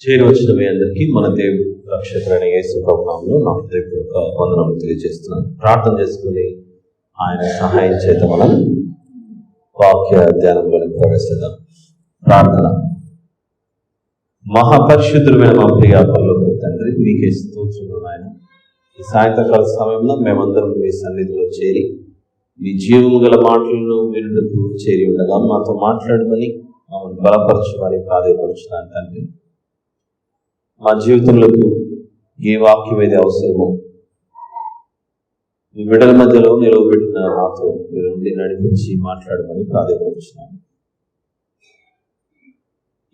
చేరి వచ్చిన మీ అందరికీ మన దేవుడు రక్షకుడైన యేసు ప్రభు నామములో నా హృదయపూర్వక వందనాలు తెలియజేస్తున్నాను. ప్రార్థన చేసుకుని ఆయన సహాయం చేత మనం వాక్య ధ్యానంలోకి ప్రవేశిద్దాం. ప్రార్థన. మహాపరిశుద్ధుడైన మా ప్రియ పరలోక తండ్రి, మీకే స్తోత్రములు నాయన. ఈ సాయంత్రకాల సమయంలో మేమందరం మీ సన్నిధిలో చేరి మీ జీవము గల మాటలను వినుటకు చేరి ఉండగా మాతో మాట్లాడమని మమ్మల్ని బలపరచమని ప్రాధాయపరుచున్నాను తండ్రి. మా జీవితంలో ఏ వాక్యం ఏది అవసరమో మీ బిడ్డల మధ్యలో నిలవబెట్టిన నాతో మీరు ఉండి నడిపించి మాట్లాడమని ప్రాధాయపరుచున్నాను.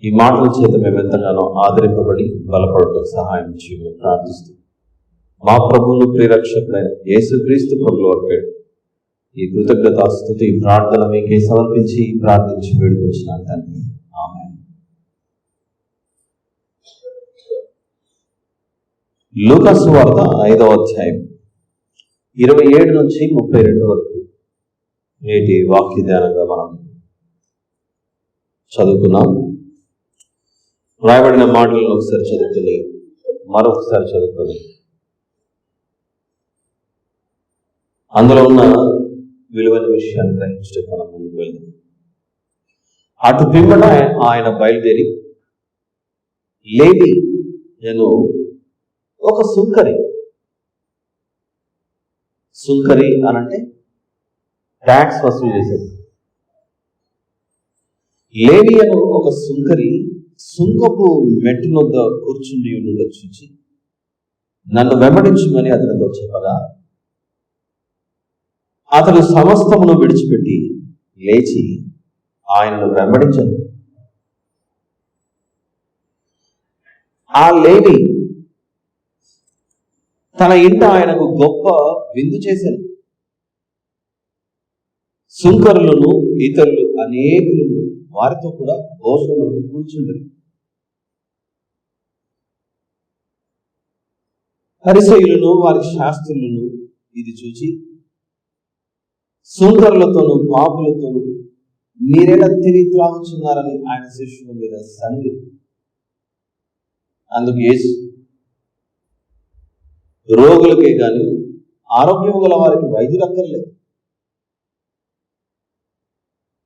ఈ మాటల చేత మేము ఎంతగానో ఆదరింపబడి బలపడటం సహాయం చేయమని ప్రార్థిస్తూ మా ప్రభువును ప్రియరక్షకుడైన యేసుక్రీస్తు ప్రభువు వారి ఈ కృతజ్ఞతాస్తుతి ప్రార్థన మీకే సమర్పించి ప్రార్థించి వేడుకొచ్చినాను తండ్రి. ఆమేన్. లూకా సువార్త 5వ అధ్యాయం 27 నుంచి 32 వరకు నేటి వాక్య ధ్యానంగా మనం చదువుకున్నాం. రాయబడిన మాటలను ఒకసారి చదువుకుని మరొకసారి చదువుకొని అందులో ఉన్న విలువైన విషయాన్ని గ్రహించడం మనం ముందుకు వెళ్దాం. అటు పిమ్మట ఆయన బయలుదేరి లేవి నేను ఒక సుంకరి అనంటే ట్యాక్స్ వసూలు చేసేది. లేవి అను ఒక సుంకరి సుంకపు మెట్టు వద్ద కూర్చుని ఉండడం చూచి నన్ను వెంబడించమని అతనితో చెప్పగా అతడు సమస్తమును విడిచిపెట్టి లేచి ఆయనను వెంబడించను. ఆ లేవి తన ఇంట ఆయనకు గొప్ప విందు చేశాను. సుంకరులను ఇతరులు అనేకులను వారితో కూడా భోజనములకు కూర్చుండరు. పరిసయ్యులను వారి శాస్త్రులను ఇది చూచి సుంకరులతోనూ పాపులతోనూ మీరెలా తిరిగి త్రాగుచున్నారని ఆయన శిష్యుల మీద సనిగి అందుకు యేసు రోగులకే కానీ ఆరోగ్యం గల వారికి వైద్యులు అక్కర్లేదు,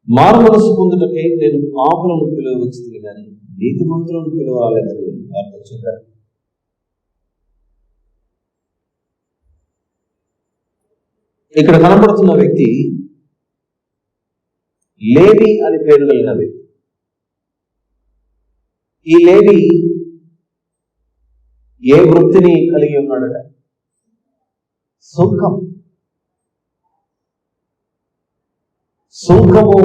మారు మనసు పొందుటకై నేను పాపులను పిలువవచ్చును కానీ నీతిమంతులను పిలవాలేదని వారితో చెప్పారు. ఇక్కడ కనబడుతున్న వ్యక్తి లేవి అని పేరు కలిగిన వ్యక్తి. ఈ లేవి ఏ వృత్తిని కలిగి ఉన్నాడట? సుంకము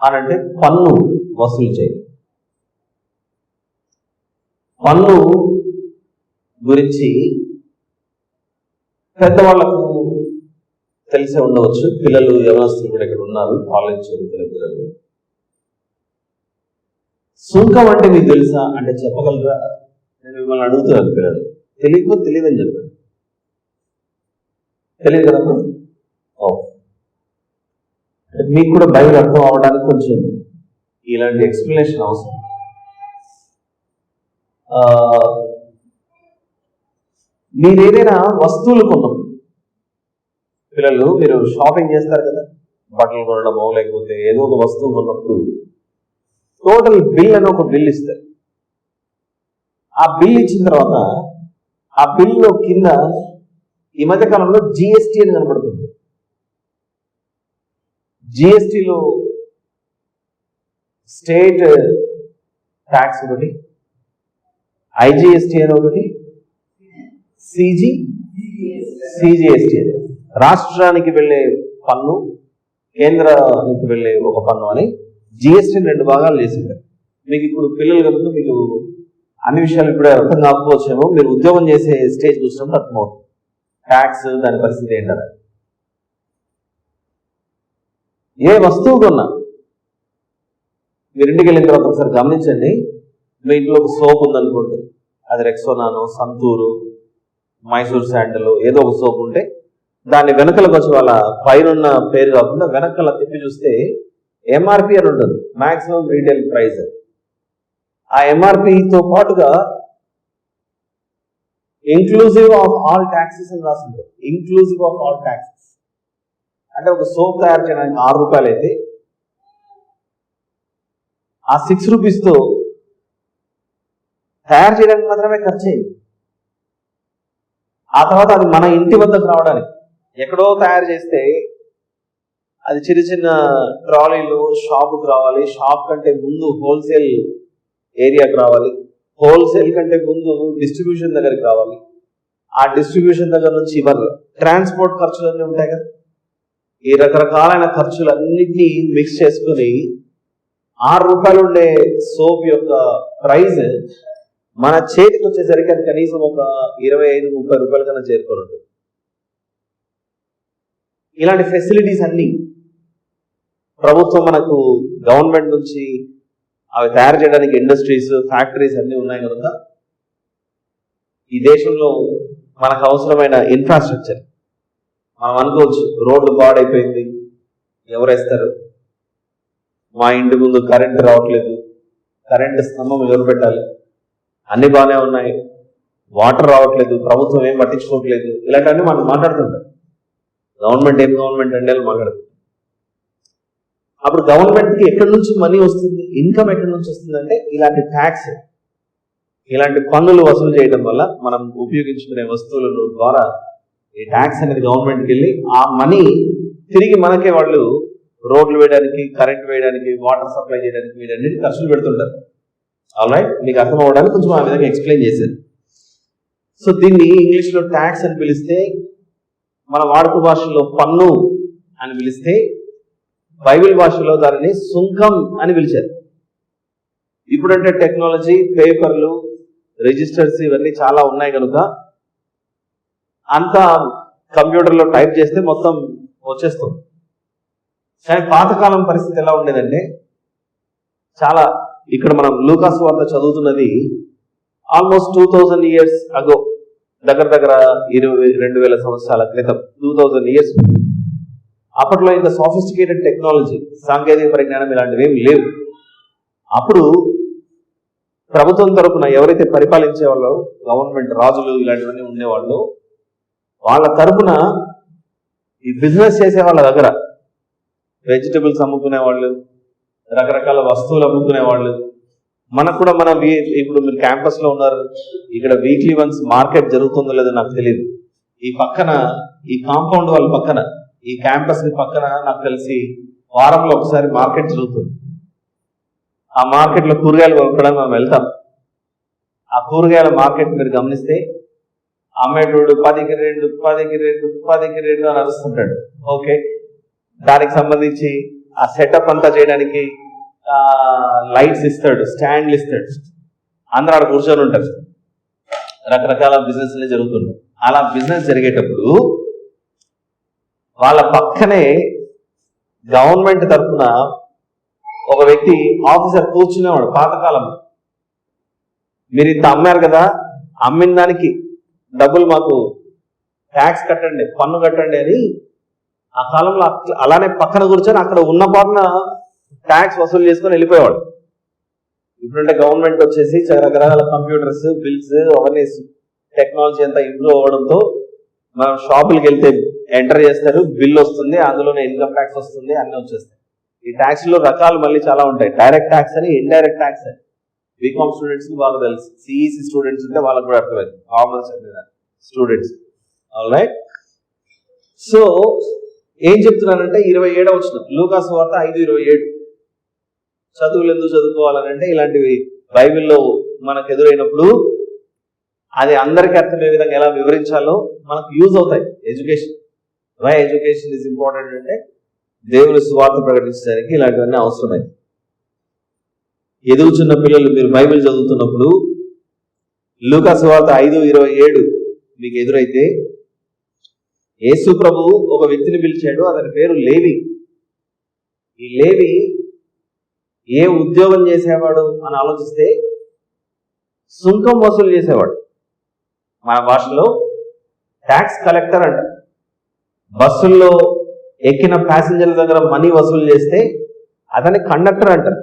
అనంటే పన్ను వసూలు చేయడం. పన్ను గురించి పెద్దవాళ్లకు తెలిసే ఉండవచ్చు. పిల్లలు యవనస్తులు కూడా ఇక్కడ ఉన్నారు, కాలేజ్ చదువుతున్న పిల్లలు. సుంకం అంటే మీకు తెలుసా అంటే చెప్పగలరా? నేను మిమ్మల్ని అడుగుతున్నాను. పిల్లలు తెలియదని చెప్పాను. తెలియదు కదమ్మా? మీకు కూడా బైబిల్ అర్థం అవడానికి కొంచెం ఇలాంటి ఎక్స్ప్లెనేషన్ అవసరం. మీరు ఏదైనా వస్తువులు కొన్నాం, పిల్లలు మీరు షాపింగ్ చేస్తారు కదా, బట్టలు కొనడమో లేకపోతే ఏదో ఒక వస్తువు కొన్నప్పుడు టోటల్ బిల్ అని ఒక బిల్ ఇస్తారు. ఆ బిల్ ఇచ్చిన తర్వాత ఆ బిల్లో కింద ఈ మధ్య కాలంలో జిఎస్టీ అని కనబడుతుంది. జిఎస్టీలో స్టేట్ ట్యాక్స్ ఒకటి, ఐజిఎస్టీ అని ఒకటి, సిజిఎస్టీ అని రాష్ట్రానికి వెళ్ళే పన్ను, కేంద్రానికి వెళ్ళే ఒక పన్ను అని జిఎస్టీని 2 భాగాలు చేసింది. మీకు ఇప్పుడు పిల్లలు కనుక మీకు అన్ని విషయాలు ఇప్పుడే అర్థం కాకపోవచ్చేమో, మీరు ఉద్యోగం చేసే స్టేజ్ చూసినప్పుడు అర్థమవుతుంది ట్యాక్స్ దాని పరిస్థితి ఏంటని. ఏ వస్తువు కొన్నా మీరు ఇంటికి వెళ్ళిన తర్వాత ఒకసారి గమనించండి. మీ ఇంట్లో ఒక సోప్ ఉందనుకోండి, అది రెక్సోనానో, సంతూరు, మైసూర్ శాండల్ ఏదో ఒక సోప్ ఉంటే దాన్ని వెనకలకు వచ్చి వాళ్ళ పైన పేరు కాకుండా వెనకల తిప్పి చూస్తే ఎంఆర్పి అని ఉంటుంది, మాక్సిమం రీటైల్ ప్రైస్. ఆ ఎంఆర్పితో పాటుగా ఇంక్లూజివ్ ఆఫ్ ఆల్ ట్యాక్సెస్ అని రాసింది. ఇంక్లూజివ్ ఆఫ్ ఆల్ ట్యాక్సెస్ అంటే ఒక సోప్ తయారు చేయడానికి 6 రూపాయలు అయితే ఆ 6 రూపీస్తో తయారు చేయడానికి మాత్రమే ఖర్చు అయింది. ఆ తర్వాత అది మన ఇంటి వద్దకు రావడానికి ఎక్కడో తయారు చేస్తే అది చిన్న చిన్న ట్రాలీలు షాపుకు రావాలి, షాప్ కంటే ముందు హోల్సేల్ ఏరియాకి రావాలి, హోల్సేల్ కంటే ముందు డిస్ట్రిబ్యూషన్ దగ్గరికి రావాలి, ఆ డిస్ట్రిబ్యూషన్ దగ్గర నుంచి ఇవ్వాలి. ట్రాన్స్పోర్ట్ ఖర్చులన్నీ ఉంటాయి కదా. ఈ రకరకాలైన ఖర్చులన్నింటినీ మిక్స్ చేసుకుని 6 రూపాయలు ఉండే సోప్ యొక్క ప్రైజ్ మన చేతికి వచ్చేసరికి అది కనీసం ఒక 25-30 రూపాయల కన్నా చేరుకొని ఉంటుంది. ఇలాంటి ఫెసిలిటీస్ అన్ని ప్రభుత్వం మనకు గవర్నమెంట్ నుంచి అవి తయారు చేయడానికి ఇండస్ట్రీస్, ఫ్యాక్టరీస్ అన్ని ఉన్నాయి కనుక ఈ దేశంలో మనకు అవసరమైన ఇన్ఫ్రాస్ట్రక్చర్ మనం అనుకోవచ్చు, రోడ్లు పాడైపోయింది, ఎవరేస్తారు, మా ఇంటి ముందు కరెంట్ రావట్లేదు, కరెంట్ స్తంభం ఎవరు పెట్టాలి, అన్ని బాగానే ఉన్నాయి, వాటర్ రావట్లేదు, ప్రభుత్వం ఏం పట్టించుకోవట్లేదు, ఇలాంటివన్నీ మనం మాట్లాడుతుంటాం. గవర్నమెంట్ అంటే మాట్లాడుతుంది. అప్పుడు గవర్నమెంట్కి ఎక్కడి నుంచి మనీ వస్తుంది, ఇన్కమ్ ఎక్కడి నుంచి వస్తుంది అంటే ఇలాంటి ట్యాక్స్, ఇలాంటి పన్నులు వసూలు చేయడం వల్ల మనం ఉపయోగించుకునే వస్తువుల ద్వారా ఈ ట్యాక్స్ అనేది గవర్నమెంట్కి వెళ్ళి ఆ మనీ తిరిగి మనకే వాళ్ళు రోడ్లు వేయడానికి, కరెంట్ వేయడానికి, వాటర్ సప్లై చేయడానికి వీటన్నిటి ఖర్చులు పెడుతుంటారు. ఆల్రైట్, మీకు అర్థం అవ్వడానికి కొంచెం ఆ విధంగా ఎక్స్ప్లెయిన్ చేశాను. సో దీన్ని ఇంగ్లీష్లో ట్యాక్స్ అని పిలిస్తే, మన వాడుక భాషలో పన్ను అని పిలిస్తే, బైబిల్ భాషలో దానిని సుంకం అని పిలిచారు. ఇప్పుడంటే టెక్నాలజీ, పేపర్లు, రిజిస్టర్స్ ఇవన్నీ చాలా ఉన్నాయి కనుక అంతా కంప్యూటర్లో టైప్ చేస్తే మొత్తం వచ్చేస్తుంది. కానీ పాతకాలం పరిస్థితి ఎలా ఉండేదంటే, చాలా ఇక్కడ మనం లూకాసు వార్త చదువుతున్నది ఆల్మోస్ట్ 2000 years అగో, దగ్గర 22,000 సంవత్సరాల క్రితం, 2000 years. అప్పట్లో ఇంత సాఫిస్టికేటెడ్ టెక్నాలజీ, సాంకేతిక పరిజ్ఞానం ఇలాంటివి ఏమి లేవు. అప్పుడు ప్రభుత్వం తరపున ఎవరైతే పరిపాలించే వాళ్ళు, గవర్నమెంట్ రాజులు ఇలాంటివన్నీ ఉండేవాళ్ళు, వాళ్ళ తరపున ఈ బిజినెస్ చేసే వాళ్ళ దగ్గర వెజిటబుల్స్ అమ్ముకునే వాళ్ళు, రకరకాల వస్తువులు అమ్ముకునే వాళ్ళు, మనకు కూడా ఇప్పుడు మీరు క్యాంపస్లో ఉన్నారు, ఇక్కడ వీక్లీ వన్స్ మార్కెట్ జరుగుతుందో లేదో నాకు తెలియదు. ఈ పక్కన, ఈ కాంపౌండ్ వాళ్ళ పక్కన, ఈ క్యాంపస్ పక్కన నాకు తెలిసి వారంలో ఒకసారి మార్కెట్ జరుగుతుంది. ఆ మార్కెట్లో కూరగాయలు కొనుక్కోవడానికి మనం వెళ్తాం. ఆ కూరగాయల మార్కెట్ మీరు గమనిస్తే అమ్మేటోడు 10కి 2 అని అరుస్తుంటాడు. ఓకే, దానికి సంబంధించి ఆ సెటప్ అంతా చేయడానికి లైట్స్ ఇస్తాడు, స్టాండ్లు ఇస్తాడు, అందరూ ఆడ కూర్చొని ఉంటారు. రకరకాల బిజినెస్లే జరుగుతుంటాయి. అలా బిజినెస్ జరిగేటప్పుడు వాళ్ళ పక్కనే గవర్నమెంట్ తరఫున ఒక వ్యక్తి, ఆఫీసర్ కూర్చునేవాడు. పాతకాలం మీరు ఇంత అమ్మారు కదా, అమ్మిన దానికి డబ్బులు మాకు ట్యాక్స్ కట్టండి, పన్ను కట్టండి అని ఆ కాలంలో అలానే పక్కన కూర్చొని అక్కడ ఉన్న పాటన ట్యాక్స్ వసూలు చేసుకొని వెళ్ళిపోయేవాడు. ఇప్పుడంటే గవర్నమెంట్ వచ్చేసి రకరకాల కంప్యూటర్స్, బిల్స్, అవన్నీ టెక్నాలజీ అంతా ఇంప్రూవ్ అవ్వడంతో మనం షాపులకి వెళ్తే ఎంటర్ చేస్తారు, బిల్ వస్తుంది, అందులోనే ఇన్కమ్ ట్యాక్స్ వస్తుంది, అన్నీ వచ్చేస్తాయి. ఈ ట్యాక్స్ లో రకాలు మళ్ళీ చాలా ఉంటాయి. డైరెక్ట్ ట్యాక్స్ అని, ఇండైరెక్ట్ ట్యాక్స్ అని. బీకామ్ స్టూడెంట్స్ కి బాగా తెలుసు, సిఈసి స్టూడెంట్స్ ఉంటే వాళ్ళకి కూడా అర్థమైంది, కామర్స్ స్టూడెంట్స్. ఆల్రైట్, సో ఏం చెప్తున్నానంటే 27వ వచనం లూకాసు వార్త 5:27. చదువులు ఎందుకు చదువుకోవాలనంటే ఇలాంటివి బైబిల్లో మనకు ఎదురైనప్పుడు అది అందరికీ అర్థమయ్యే విధంగా ఎలా వివరించాలో మనకు యూజ్ అవుతాయి. Education, why education is important అంటే దేవుని సువార్త ప్రకటించడానికి ఇలాంటివన్నీ అవసరమైంది. ఎదుగుచున్న పిల్లలు మీరు బైబిల్ చదువుతున్నప్పుడు లూకాసు వార్త 5:27 మీకు ఎదురైతే, యేసు ప్రభువు ఒక వ్యక్తిని పిలిచాడు, అతని పేరు లేవి. ఈ లేవి ఏ ఉద్యోగం చేసేవాడు అని ఆలోచిస్తే సుంకం వసూలు చేసేవాడు. మన భాషలో ట్యాక్స్ కలెక్టర్ అంట. బస్సుల్లో ఎక్కిన ప్యాసింజర్ల దగ్గర మనీ వసూలు చేస్తే అతని కండక్టర్ అంటారు.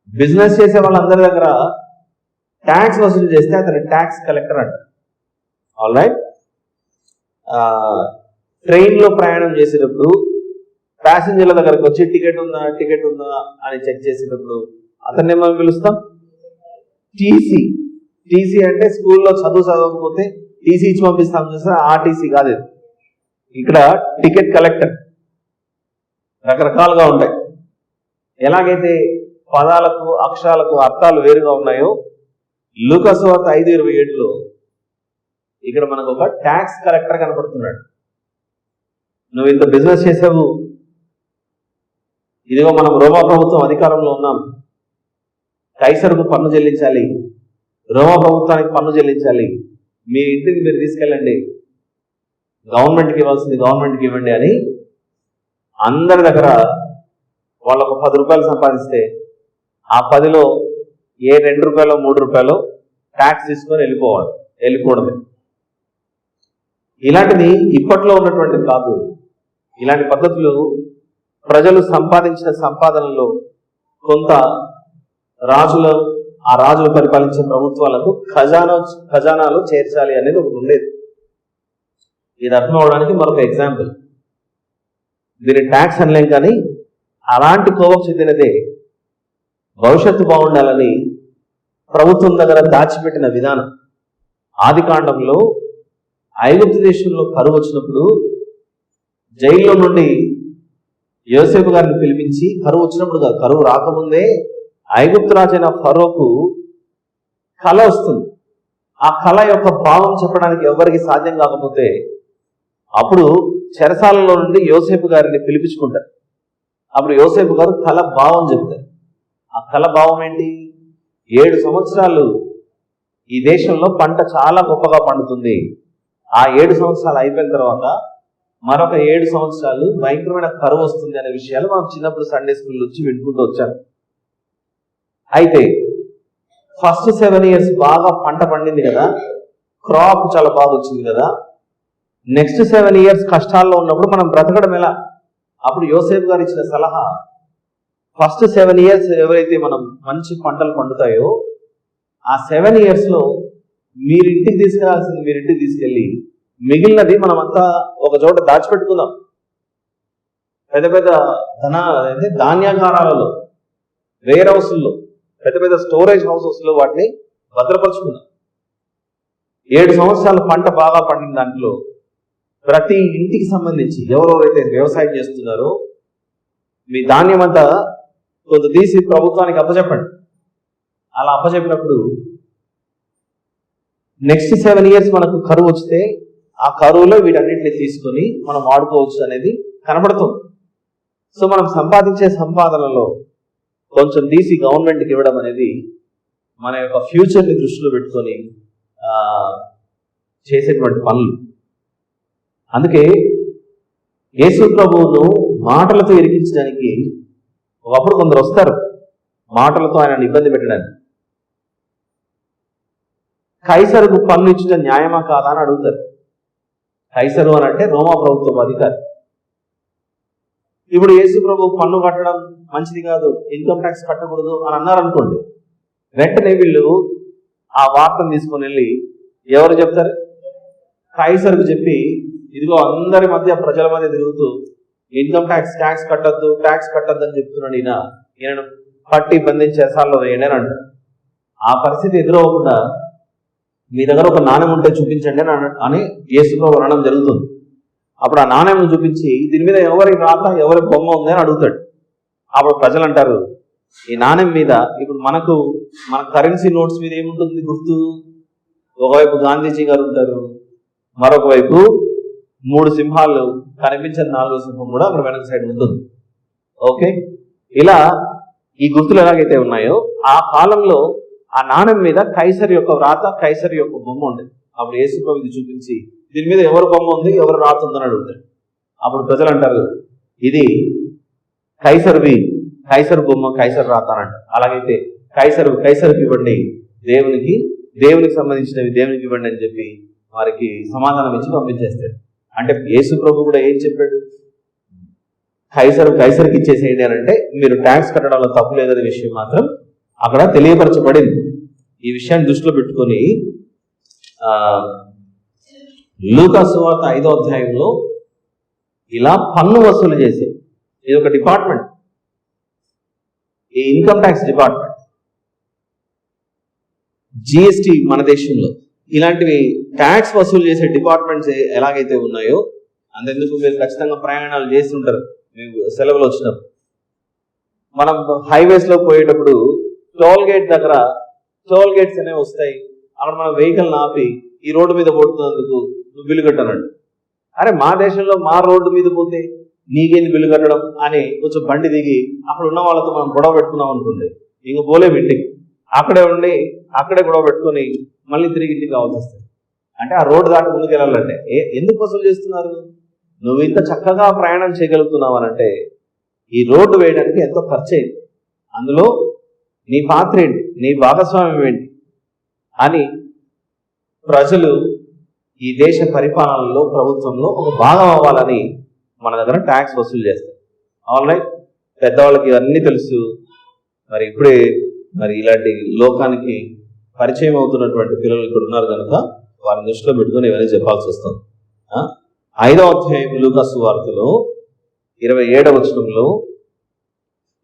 బిజినెస్ చేసే వాళ్ళందరి దగ్గర ట్యాక్స్ వసూలు చేస్తే అతను ట్యాక్స్ కలెక్టర్ అంట. All right. ట్రైన్లో ప్రయాణం చేసేటప్పుడు ప్యాసింజర్ల దగ్గరకు వచ్చి టికెట్ ఉందా అని చెక్ చేసేటప్పుడు అతన్ని మనం పిలుస్తాం టీసీ అంటే స్కూల్లో చదవకపోతే టీసీ ఇచ్చి పంపిస్తాం చూస్తే ఆ టీసీ కాదు ఇది. ఇక్కడ టికెట్ కలెక్టర్. రకరకాలుగా ఉంటాయి. ఎలాగైతే పదాలకు అక్షరాలకు అర్థాలు వేరుగా ఉన్నాయో లూకా సువార్త 5:27లో ఇక్కడ మనకు ఒక ట్యాక్స్ కలెక్టర్ కనపడుతున్నాడు. నువ్వు ఇంత బిజినెస్ చేసావు, ఇదిగో మనం రోమా ప్రభుత్వం అధికారంలో ఉన్నాం, కైసరుకు పన్ను చెల్లించాలి, రోమా ప్రభుత్వానికి పన్ను చెల్లించాలి, మీ ఇంటికి మీరు తీసుకెళ్ళండి, గవర్నమెంట్కి ఇవ్వాల్సింది గవర్నమెంట్కి ఇవ్వండి అని అందరి దగ్గర వాళ్ళకు 10 రూపాయలు సంపాదిస్తే ఆ 10లో ఏ 2 రూపాయలు 3 రూపాయలు ట్యాక్స్ తీసుకొని వెళ్ళిపోవడమే. ఇలాంటిది ఇప్పట్లో ఉన్నటువంటిది కాదు. ఇలాంటి పద్ధతులు ప్రజలు సంపాదించిన సంపాదనలో కొంత ఆ రాజులు పరిపాలించే ప్రభుత్వాలకు ఖజానాలు చేర్చాలి అనేది ఒకటి ఉండేది. ఇది అర్థం అవడానికి మరొక ఎగ్జాంపుల్. దీని ట్యాక్స్ అనలేం, కానీ అలాంటి కోవకు చెందినదే భవిష్యత్తు బాగుండాలని ప్రభుత్వం దగ్గర దాచిపెట్టిన విధానం. ఆదికాండంలో ఐగుప్తు దేశంలో కరువు వచ్చినప్పుడు జైల్లో నుండి యోసేపు గారిని పిలిపించి, కరువు వచ్చినప్పుడు కాదు, కరువు రాకముందే ఐగుప్తు రాజైన ఫరోకు కళ వస్తుంది. ఆ కళ యొక్క భావం చెప్పడానికి ఎవరికి సాధ్యం కాకపోతే అప్పుడు చెరసాలలో నుండి యోసేపు గారిని పిలిపించుకుంటారు. అప్పుడు యోసేపు గారు కళ భావం చెప్తారు. ఆ కళ భావం ఏంటి? 7 సంవత్సరాలు ఈ దేశంలో పంట చాలా గొప్పగా పండుతుంది. ఆ 7 సంవత్సరాలు అయిపోయిన తర్వాత మరొక 7 సంవత్సరాలు భయంకరమైన కరువు వస్తుంది అనే విషయాలు మనం చిన్నప్పుడు సండే స్కూల్ నుంచి వినుకుంటూ వచ్చాం. అయితే ఫస్ట్ 7 years బాగా పంట పండింది కదా, క్రాప్ చాలా బాగా వచ్చింది కదా. నెక్స్ట్ 7 years కష్టాల్లో ఉన్నప్పుడు మనం బ్రతకడం ఎలా? అప్పుడు యోసేపు గారు ఇచ్చిన సలహా, ఫస్ట్ 7 years ఎవరైతే మనం మంచి పంటలు పండుతాయో ఆ 7 yearsలో మీరింటికి తీసుకెళ్లాల్సింది మీరింటికి తీసుకెళ్ళి మిగిలినది మనమంతా ఒక చోట దాచిపెట్టుకుందాం. పెద్ద పెద్ద ధాన్యాగారాలలో, వేర్ హౌస్ల్లో, పెద్ద పెద్ద స్టోరేజ్ హౌసెస్లో వాటిని భద్రపరుచుకుందాం. 7 సంవత్సరాలు పంట బాగా పండిన దాంట్లో ప్రతి ఇంటికి సంబంధించి ఎవరెవరైతే వ్యవసాయం చేస్తున్నారో మీ ధాన్యం అంతా కొంత తీసి ప్రభుత్వానికి అప్పచెప్పండి. అలా అప్పచెప్పినప్పుడు నెక్స్ట్ 7 years మనకు కరువు వస్తే ఆ కరువులో వీటన్నిటిని తీసుకొని మనం వాడుకోవచ్చు అనేది కనబడుతుంది. సో మనం సంపాదించే సంపాదనలో కొంచెం తీసి గవర్నమెంట్కి ఇవ్వడం అనేది మన యొక్క ఫ్యూచర్ని దృష్టిలో పెట్టుకొని చేసేటువంటి పనులు. అందుకే యేసు ప్రభువును మాటలతో ఇరికించడానికి ఒకప్పుడు కొందరు వస్తారు, మాటలతో ఆయన ఇబ్బంది పెట్టడానికి. కైసరుకు పన్ను ఇచ్చిన న్యాయమా కాదా అని అడుగుతారు. కైసరు అని అంటే రోమా ప్రభుత్వం అధికారి. ఇప్పుడు యేసు ప్రభు పన్ను కట్టడం మంచిది కాదు, ఇన్కమ్ ట్యాక్స్ కట్టకూడదు అని అన్నారనుకోండి, వెంటనే వీళ్ళు ఆ వార్తను తీసుకొని వెళ్ళి ఎవరు చెప్తారు? కైసరుకు చెప్పి, ఇదిగో అందరి మధ్య ప్రజల మధ్య తిరుగుతూ ఇన్కమ్ ట్యాక్స్ కట్టద్దు అని చెప్తున్నాడు ఈయనను పట్టి బంధించి చెరసాలలో వేయండి అని అంటారు. ఆ పరిస్థితి ఎదురవ్వకుండా మీ దగ్గర ఒక నాణ్యం ఉంటే చూపించండి అని యేసు ప్రభు అనడం జరుగుతుంది. అప్పుడు ఆ నాణ్యం చూపించి దీని మీద ఎవరి రాత ఎవరి బొమ్మ ఉంది అని అడుగుతాడు. అప్పుడు ప్రజలు అంటారు, ఈ నాణ్యం మీద ఇప్పుడు మన కరెన్సీ నోట్స్ మీద ఏముంటుంది గుర్తు? ఒకవైపు గాంధీజీ గారు ఉంటారు, మరొక వైపు 3 సింహాలు, కనిపించిన 4వ సింహం కూడా అక్కడ వెనక సైడ్ ఉంటుంది. ఓకే, ఇలా ఈ గుర్తులు ఎలాగైతే ఉన్నాయో ఆ కాలంలో ఆ నాణ్యం మీద కైసర్ యొక్క వ్రాత, కైసర్ యొక్క బొమ్మ ఉండేది. అప్పుడు యేసు ప్రభు ఇది చూపించి దీని మీద ఎవరు బొమ్మ ఉంది ఎవరు రాత ఉందని అడుగుతాడు. అప్పుడు ప్రజలు అంటారు, ఇది కైసర్ బొమ్మ కైసర్ రాత అని అంటారు. అలాగైతే కైసర్కి ఇవ్వండి, దేవునికి సంబంధించినవి దేవునికి ఇవ్వండి అని చెప్పి వారికి సమాధానం ఇచ్చి పంపించేస్తాడు. అంటే యేసు ప్రభు కూడా ఏం చెప్పాడు? కైసర్కి ఇచ్చేసేయండి అని అంటే మీరు ట్యాక్స్ కట్టడంలో తప్పు లేదనే విషయం మాత్రం అక్కడ తెలియపరచబడింది. ఈ విషయాన్ని దృష్టిలో పెట్టుకొని లూకా సువార్త 5వ అధ్యాయంలో ఇలా పన్ను వసూలు చేసే ఇది ఒక డిపార్ట్మెంట్, ఈ ఇన్కమ్ ట్యాక్స్ డిపార్ట్మెంట్, జిఎస్టి మన దేశంలో ఇలాంటివి ట్యాక్స్ వసూలు చేసే డిపార్ట్మెంట్స్ ఎలాగైతే ఉన్నాయో, అంతెందుకు మీరు ఖచ్చితంగా ప్రయాణాలు చేసి ఉంటారు మీకు సెలవులు వచ్చినప్పుడు. మనం హైవేస్ లో పోయేటప్పుడు టోల్ గేట్ దగ్గర టోల్ గేట్స్ అనేవి వస్తాయి. అక్కడ మనం వెహికల్ ఆపి ఈ రోడ్డు మీద పోతున్నందుకు నువ్వు బిల్లు కట్టనండి. అరే మా దేశంలో మా రోడ్డు మీద పోతే నీకేంది బిల్లు కట్టడం అని కొంచెం బండి దిగి అక్కడ ఉన్న వాళ్ళతో మనం గొడవ పెట్టుకున్నాం అనుకోండి, ఇంక పోలేము ఇంటికి. అక్కడే ఉండి అక్కడే గొడవ పెట్టుకొని మళ్ళీ తిరిగి ఇంటికి కావాల్సి వస్తుంది. అంటే ఆ రోడ్డు దాటి ముందుకు వెళ్ళాలంటే ఎందుకు వసూలు చేస్తున్నారు? నువ్వు ఇంత చక్కగా ప్రయాణం చేయగలుగుతున్నావు అనంటే ఈ రోడ్డు వేయడానికి ఎంతో ఖర్చు అయింది, అందులో నీ పాత్ర ఏంటి, నీ భాగస్వామ్యం ఏంటి అని ప్రజలు ఈ దేశ పరిపాలనలో ప్రభుత్వంలో ఒక భాగం అవ్వాలని మన దగ్గర ట్యాక్స్ వసూలు చేస్తారు. ఆల్రైట్, పెద్దవాళ్ళకి ఇవన్నీ తెలుసు. మరి ఇప్పుడే మరి ఇలాంటి లోకానికి పరిచయం అవుతున్నటువంటి పిల్లలు ఇక్కడ ఉన్నారు కనుక వారిని దృష్టిలో పెట్టుకుని ఇవన్నీ చెప్పాల్సి వస్తుంది. 5వ అధ్యాయం లూకా సువార్తలో 27వ వచనంలో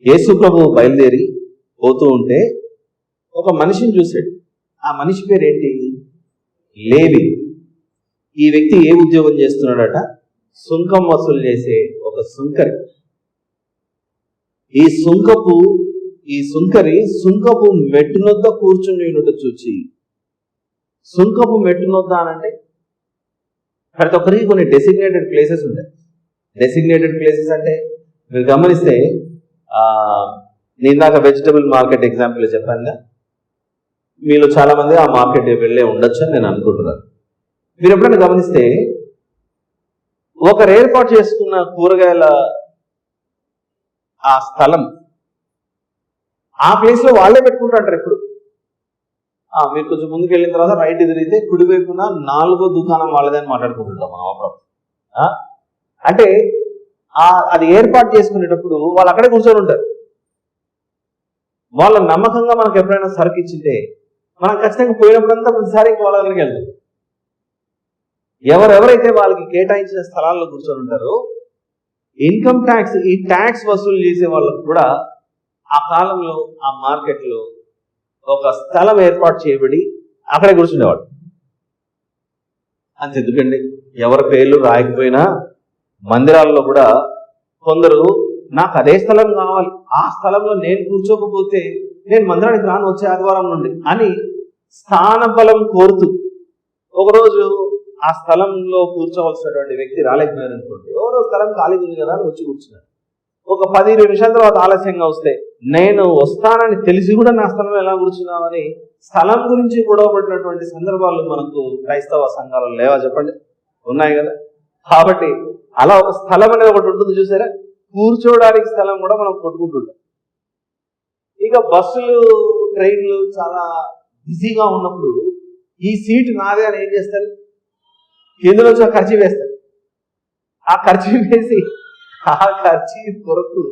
యేసు ప్రభువు బయలుదేరి పోతూ ఉంటే ఒక మనిషిని చూశాడు. ఆ మనిషి పేరు ఏంటి? లేవి. ఈ వ్యక్తి ఏ ఉద్యోగం చేస్తున్నాడట? సుంకం వసూలు చేసే ఒక సుంకరి. ఈ సుంకరి సుంకపు మెట్టునొద్ద కూర్చుని ఉన్నట్టు చూచి, సుంకపు మెట్టునొద్ద అనంటే ప్రతి ఒక్కరికి కొన్ని డెసిగ్నేటెడ్ ప్లేసెస్ ఉంటాయి. డెసిగ్నేటెడ్ ప్లేసెస్ అంటే మీరు గమనిస్తే నేను ఇందాక వెజిటబుల్ మార్కెట్ ఎగ్జాంపుల్ చెప్పాను. మీలో చాలా మంది ఆ మార్కెట్ వెళ్ళే ఉండొచ్చు అని నేను అనుకుంటున్నాను. మీరు ఎప్పుడైనా గమనిస్తే ఒకరు ఏర్పాటు చేసుకున్న కూరగాయల ఆ స్థలం ఆ ప్లేస్ లో వాళ్ళే పెట్టుకుంటారు. ఎప్పుడు మీరు కొంచెం ముందుకు వెళ్ళిన తర్వాత రైట్ ఎదిరితే కుడివైపున 4వ దుకాణం వాళ్ళదే అని మాట్లాడుకుంటుంటాం మనం అప్పుడు. అంటే అది ఏర్పాటు చేసుకునేటప్పుడు వాళ్ళు అక్కడే కూర్చొని ఉంటారు. వాళ్ళ నమ్మకంగా మనకు ఎప్పుడైనా సరుకు ఇచ్చింటే మనం ఖచ్చితంగా పోయినప్పుడంతా ప్రతిసారి వాళ్ళ దగ్గరికి వెళ్తాం. ఎవరెవరైతే వాళ్ళకి కేటాయించిన స్థలాల్లో కూర్చొని ఉంటారో ఇన్కమ్ ట్యాక్స్, ఈ ట్యాక్స్ వసూలు చేసే వాళ్ళకు కూడా ఆ కాలంలో ఆ మార్కెట్లో ఒక స్థలం ఏర్పాటు చేయబడి అక్కడే కూర్చునేవాడు. అంతెందుకండి, ఎవరి పేర్లు రాయకపోయినా మందిరాల్లో కూడా కొందరు నాకు అదే స్థలం కావాలి, ఆ స్థలంలో నేను కూర్చోకపోతే నేను మందిరానికి రాను వచ్చే ఆదివారం నుండి అని స్థానబలం కోరుతూ ఒకరోజు ఆ స్థలంలో కూర్చోవలసినటువంటి వ్యక్తి రాలేకపోయారు అనుకోండి, ఎవరో స్థలం ఖాళీగా ఉంది కదా అని వచ్చి కూర్చున్నారు. ఒక 10-20 నిమిషాల తర్వాత ఆలస్యంగా వస్తే నేను వస్తానని తెలిసి కూడా నా స్థలంలో ఎలా కూర్చున్నామని స్థలం గురించి గొడవ పడినటువంటి సందర్భాలు మనకు క్రైస్తవ సంఘాలలో లేవా చెప్పండి? ఉన్నాయి కదా. కాబట్టి అలా ఒక స్థలం అనేది ఒకటి ఉంటుంది చూసారా, కూర్చోవడానికి స్థలం కూడా మనం కొట్టుకుంటుంటాం. ఇక బస్సులు ట్రైన్లు చాలా బిజీగా ఉన్నప్పుడు ఈ సీటు నాదే అని ఏం చేస్తారు, కింద నుంచి ఖర్చు వేస్తారు. ఆ ఖర్చు వేసి ఆ ఖర్చు కొరకు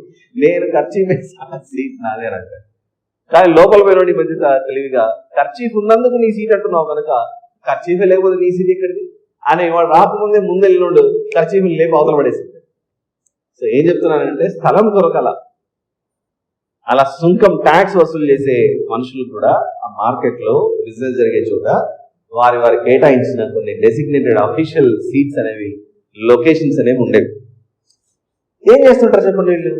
నేను ఖర్చు వేసి ఆ సీట్ నాదే అంటారు. కానీ లోపల పోయిన మధ్య తెలివిగా ఖర్చీఫ్ ఉన్నందుకు నీ సీట్ అంటున్నావు కనుక ఖర్చీఫే లేకపోతే నీ సీట్ ఎక్కడిది అని వాడు రాకముందే ముందెళ్ళినోడు ఖర్చీఫ్ లేపు అవతల పడేసింది. సో ఏం చెప్తున్నానంటే స్థలం కొరకల అలా సుంకం ట్యాక్స్ వసూలు చేసే మనుషులు కూడా ఆ మార్కెట్లో బిజినెస్ జరిగే చోట వారి కేటాయించిన కొన్ని డెసిగ్నేటెడ్ అఫీషియల్ సీట్స్ అనేవి, లొకేషన్స్ అనేవి ఉండేవి. ఏం చేస్తుంటారు చెప్పండి వీళ్ళు?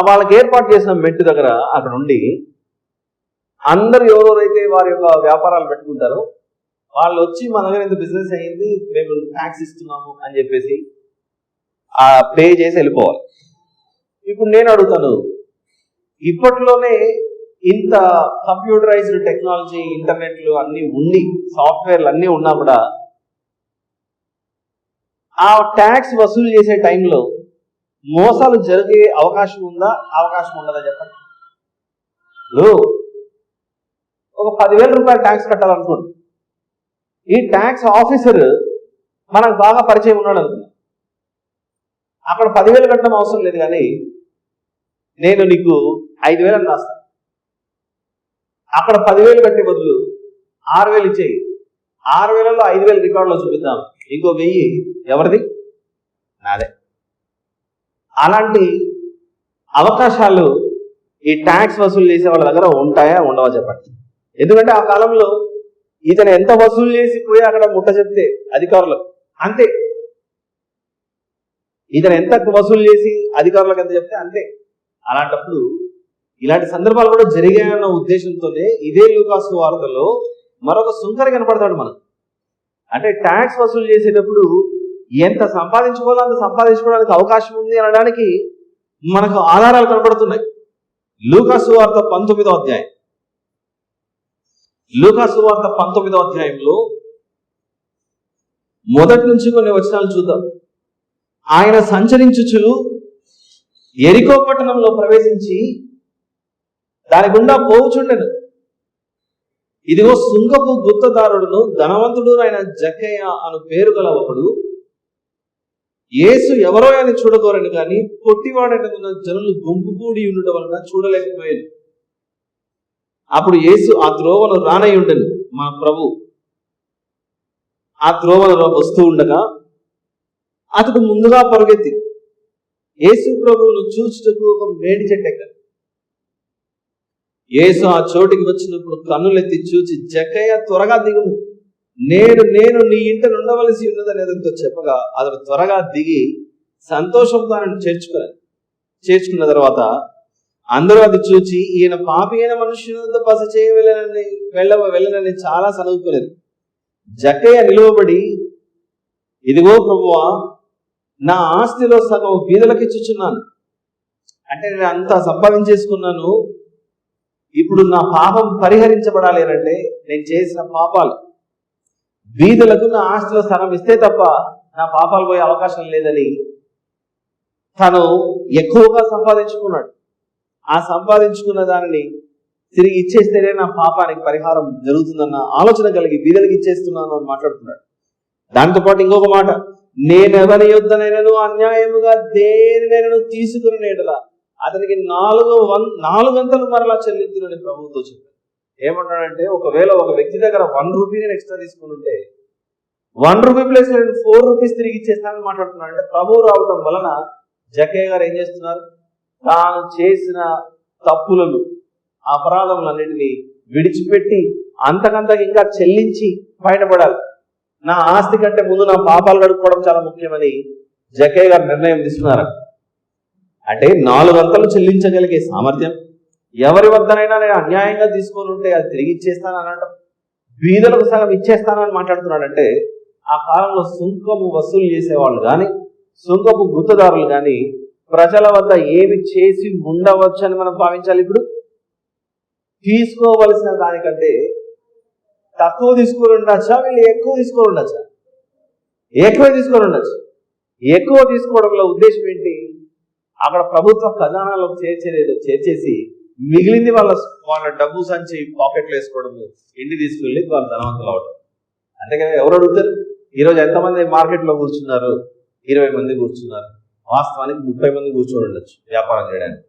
వాళ్ళకి ఏర్పాటు చేసిన మెట్టు దగ్గర అక్కడ ఉండి అందరు ఎవరెవరైతే వారి యొక్క వ్యాపారాలు పెట్టుకుంటారో వాళ్ళు వచ్చి మన దగ్గర ఇంత బిజినెస్ అయ్యింది, మేము ట్యాక్స్ ఇస్తున్నాము అని చెప్పేసి ఆ పే చేసి వెళ్ళిపోవాలి. ఇప్పుడు నేను అడుగుతాను, ఇప్పట్లోనే ఇంత కంప్యూటరైజ్డ్ టెక్నాలజీ, ఇంటర్నెట్లు అన్ని ఉండి, సాఫ్ట్వేర్లు అన్నీ ఉన్నా కూడా ఆ ట్యాక్స్ వసూలు చేసే టైంలో మోసాలు జరిగే అవకాశం ఉందా, అవకాశం ఉండదా చెప్పండి? ఒక 10,000 రూపాయలు ట్యాక్స్ కట్టాలనుకోండి, ఈ ట్యాక్స్ ఆఫీసర్ మనకు బాగా పరిచయం ఉన్నాడు అనుకున్నా, అక్కడ 10,000 కట్టడం అవసరం లేదు. కానీ నేను నీకు 5,000 అని రాస్తాను. అక్కడ 10,000 కట్టే బదులు 6,000 ఇచ్చేయి. 6,000లో 5,000 రికార్డులో చూపిద్దాం, ఇంకో 1,000 ఎవరిది? నాదే. అలాంటి అవకాశాలు ఈ ట్యాక్స్ వసూలు చేసే వాళ్ళ దగ్గర ఉంటాయా ఉండవా చెప్పండి. ఎందుకంటే ఆ కాలంలో ఇతను ఎంత వసూలు చేసి పోయి అక్కడ ముట్ట చెప్తే అధికారులకు అంతే, ఇతను ఎంత వసూలు చేసి అధికారులకు ఎంత చెప్తే అంతే. అలాంటప్పుడు ఇలాంటి సందర్భాలు కూడా జరిగాయన్న ఉద్దేశంతోనే ఇదే లూకా సువార్తలో మరొక సుంకరి కనపడతాడు మనకు. అంటే ట్యాక్స్ వసూలు చేసేటప్పుడు ఎంత సంపాదించుకోవాలో అంత సంపాదించుకోవడానికి అవకాశం ఉంది అనడానికి మనకు ఆధారాలు కనపడుతున్నాయి. లూకా సువార్త 19వ అధ్యాయం, లూకా సువార్త 19వ అధ్యాయంలో మొదటి నుంచి కొన్ని వచనాలు చూద్దాం. ఆయన సంచరించుచు యెరికో పట్టణంలో ప్రవేశించి దాని గుండా పోవుచుండెను. ఇదిగో సుంకపు గుత్తదారుడును ధనవంతుడు అయిన జక్కయ్య అను పేరు గల ఒకడు యేసు ఎవరో అని చూడగోరని కానీ పొట్టివాడైన జనులు గుంపు కూడి ఉండటం వలన చూడలేకపోయాను. అప్పుడు యేసు ఆ త్రోవను రానయ్యుండెను. మా ప్రభు ఆ త్రోవలో వస్తూ ఉండగా అతడు ముందుగా పరుగెత్తి యేసు ప్రభువును చూచుటకు ఒక మేడి చెట్టు ఎక్కాడు. యేసు ఆ చోటికి వచ్చినప్పుడు కన్నులెత్తి చూచి, జక్కయ్య త్వరగా దిగుము, నేను నీ ఇంట ఉండవలసి ఉన్నదని అతనితో చెప్పగా అతడు త్వరగా దిగి సంతోషంతో ఆయన చేర్చుకున్న తర్వాత అందరూ అది చూచి ఈయన పాపి అయిన మనుష్యునితో బస చేయవలనని వెళ్ళనని చాలా సనుగుకునేది. జక్కయ్య నిలువబడి, ఇదిగో ప్రభువా, నా ఆస్తిలో సగం బీదలకు ఇచ్చుచున్నాను. అంటే నేను అంతా సంపాదించేసుకున్నాను, ఇప్పుడు నా పాపం పరిహరించబడాలి అంటే నేను చేసిన పాపాలు బీదలకు నా ఆస్తిలో సగం ఇస్తే తప్ప నా పాపాలు పోయే అవకాశం లేదని తను ఎక్కువగా సంపాదించుకున్నాడు. ఆ సంపాదించుకున్న దానిని తిరిగి ఇచ్చేస్తేనే నా పాపానికి పరిహారం జరుగుతుందన్న ఆలోచన కలిగి బీదలకు ఇచ్చేస్తున్నాను అని మాట్లాడుతున్నాడు. దాంతోపాటు ఇంకొక మాట, నేనెవరి యొద్దనైనను అన్యాయముగా దేనినైనను తీసుకుని ఎడల అతనికి 4 మరలా చెల్లించునని ప్రభువుతో చెప్పాడు. ఏమంటాడంటే, ఒకవేళ ఒక వ్యక్తి దగ్గర 1 రూపీ నేను ఎక్స్ట్రా తీసుకుని ఉంటే 1 రూపీ ప్లస్ నేను 4 రూపీస్ తిరిగి ఇచ్చేస్తానని మాట్లాడుతున్నాడు. అంటే ప్రభువు రావటం వలన జక్కయ్య గారు ఏం చేస్తున్నారు? తాను చేసిన తప్పులను, అపరాధములన్నిటినీ విడిచిపెట్టి అంతకంతకు ఇంకా చెల్లించి బయటపడాలి. నా ఆస్తి కంటే ముందు నా పాపాలు గడుపుకోవడం చాలా ముఖ్యమని జక్కయ్య గారు నిర్ణయం తీసుకున్నారు. అంటే 4 చెల్లించగలిగే సామర్థ్యం ఎవరి వద్దనైనా నేను అన్యాయంగా తీసుకొని ఉంటే అది తిరిగి ఇచ్చేస్తాను అనడం, బీదలకు సగం ఇచ్చేస్తానని మాట్లాడుతున్నాడంటే ఆ కాలంలో సుంకము వసూలు చేసేవాళ్ళు కానీ సుంకపు గుత్తదారులు కానీ ప్రజల వద్ద ఏమి చేసి ఉండవచ్చు అని మనం భావించాలి. ఇప్పుడు తీసుకోవలసిన దానికంటే తక్కువ తీసుకొని ఉండొచ్చా, వీళ్ళు ఎక్కువ తీసుకొని ఉండొచ్చా? ఎక్కువ తీసుకొని ఉండొచ్చు. ఎక్కువ తీసుకోవడంలో ఉద్దేశం ఏంటి? అక్కడ ప్రభుత్వ ఖజానాలో చేర్చేసి మిగిలింది వాళ్ళ డబ్బు సంచి పాకెట్లు వేసుకోవడము, ఇంటి తీసుకెళ్ళి వాళ్ళ ధనవంతులు అవడం. అంతేకాదు ఎవరు అడుగుతారు? ఈరోజు ఎంతమంది మార్కెట్లో కూర్చున్నారు? 20 మంది కూర్చున్నారు. వాస్తవానికి 30 మంది కూర్చొని ఉండొచ్చు వ్యాపారం చేయడానికి.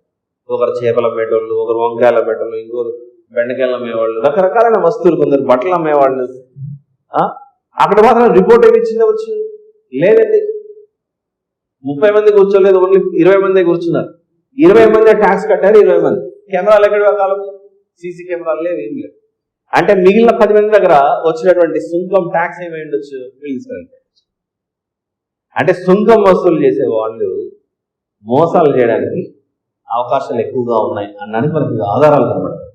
ఒకరు చేపలు అమ్మేటోళ్ళు, ఒకరు వంకాయలు అమ్మేటోళ్ళు, ఇంకొకరు బెండకాయలు అమ్మేవాళ్ళు, రకరకాలైన వస్తువులు, కొందరు బట్టలు అమ్మేవాళ్ళు. అక్కడ మాత్రం రిపోర్ట్ ఏమి ఇచ్చిందవచ్చు? లేదండి, 30 మంది కూర్చోలేదు, ఓన్లీ 20 మంది కూర్చున్నారు. 20 మంది ట్యాక్స్ కట్టారు. 20 మంది కెమెరాలు ఎక్కడ కాలంలో సీసీ కెమెరాలు లేవు, ఏం లేవు. అంటే మిగిలిన 10 మంది దగ్గర వచ్చినటువంటి సుంకం ట్యాక్స్ ఏమి ఉండొచ్చు? అంటే సుంకం వసూలు చేసే వాళ్ళు మోసాలు చేయడానికి అవకాశాలు ఎక్కువగా ఉన్నాయి అన్నానికి మనకి ఆధారాలు కనబడతాయి.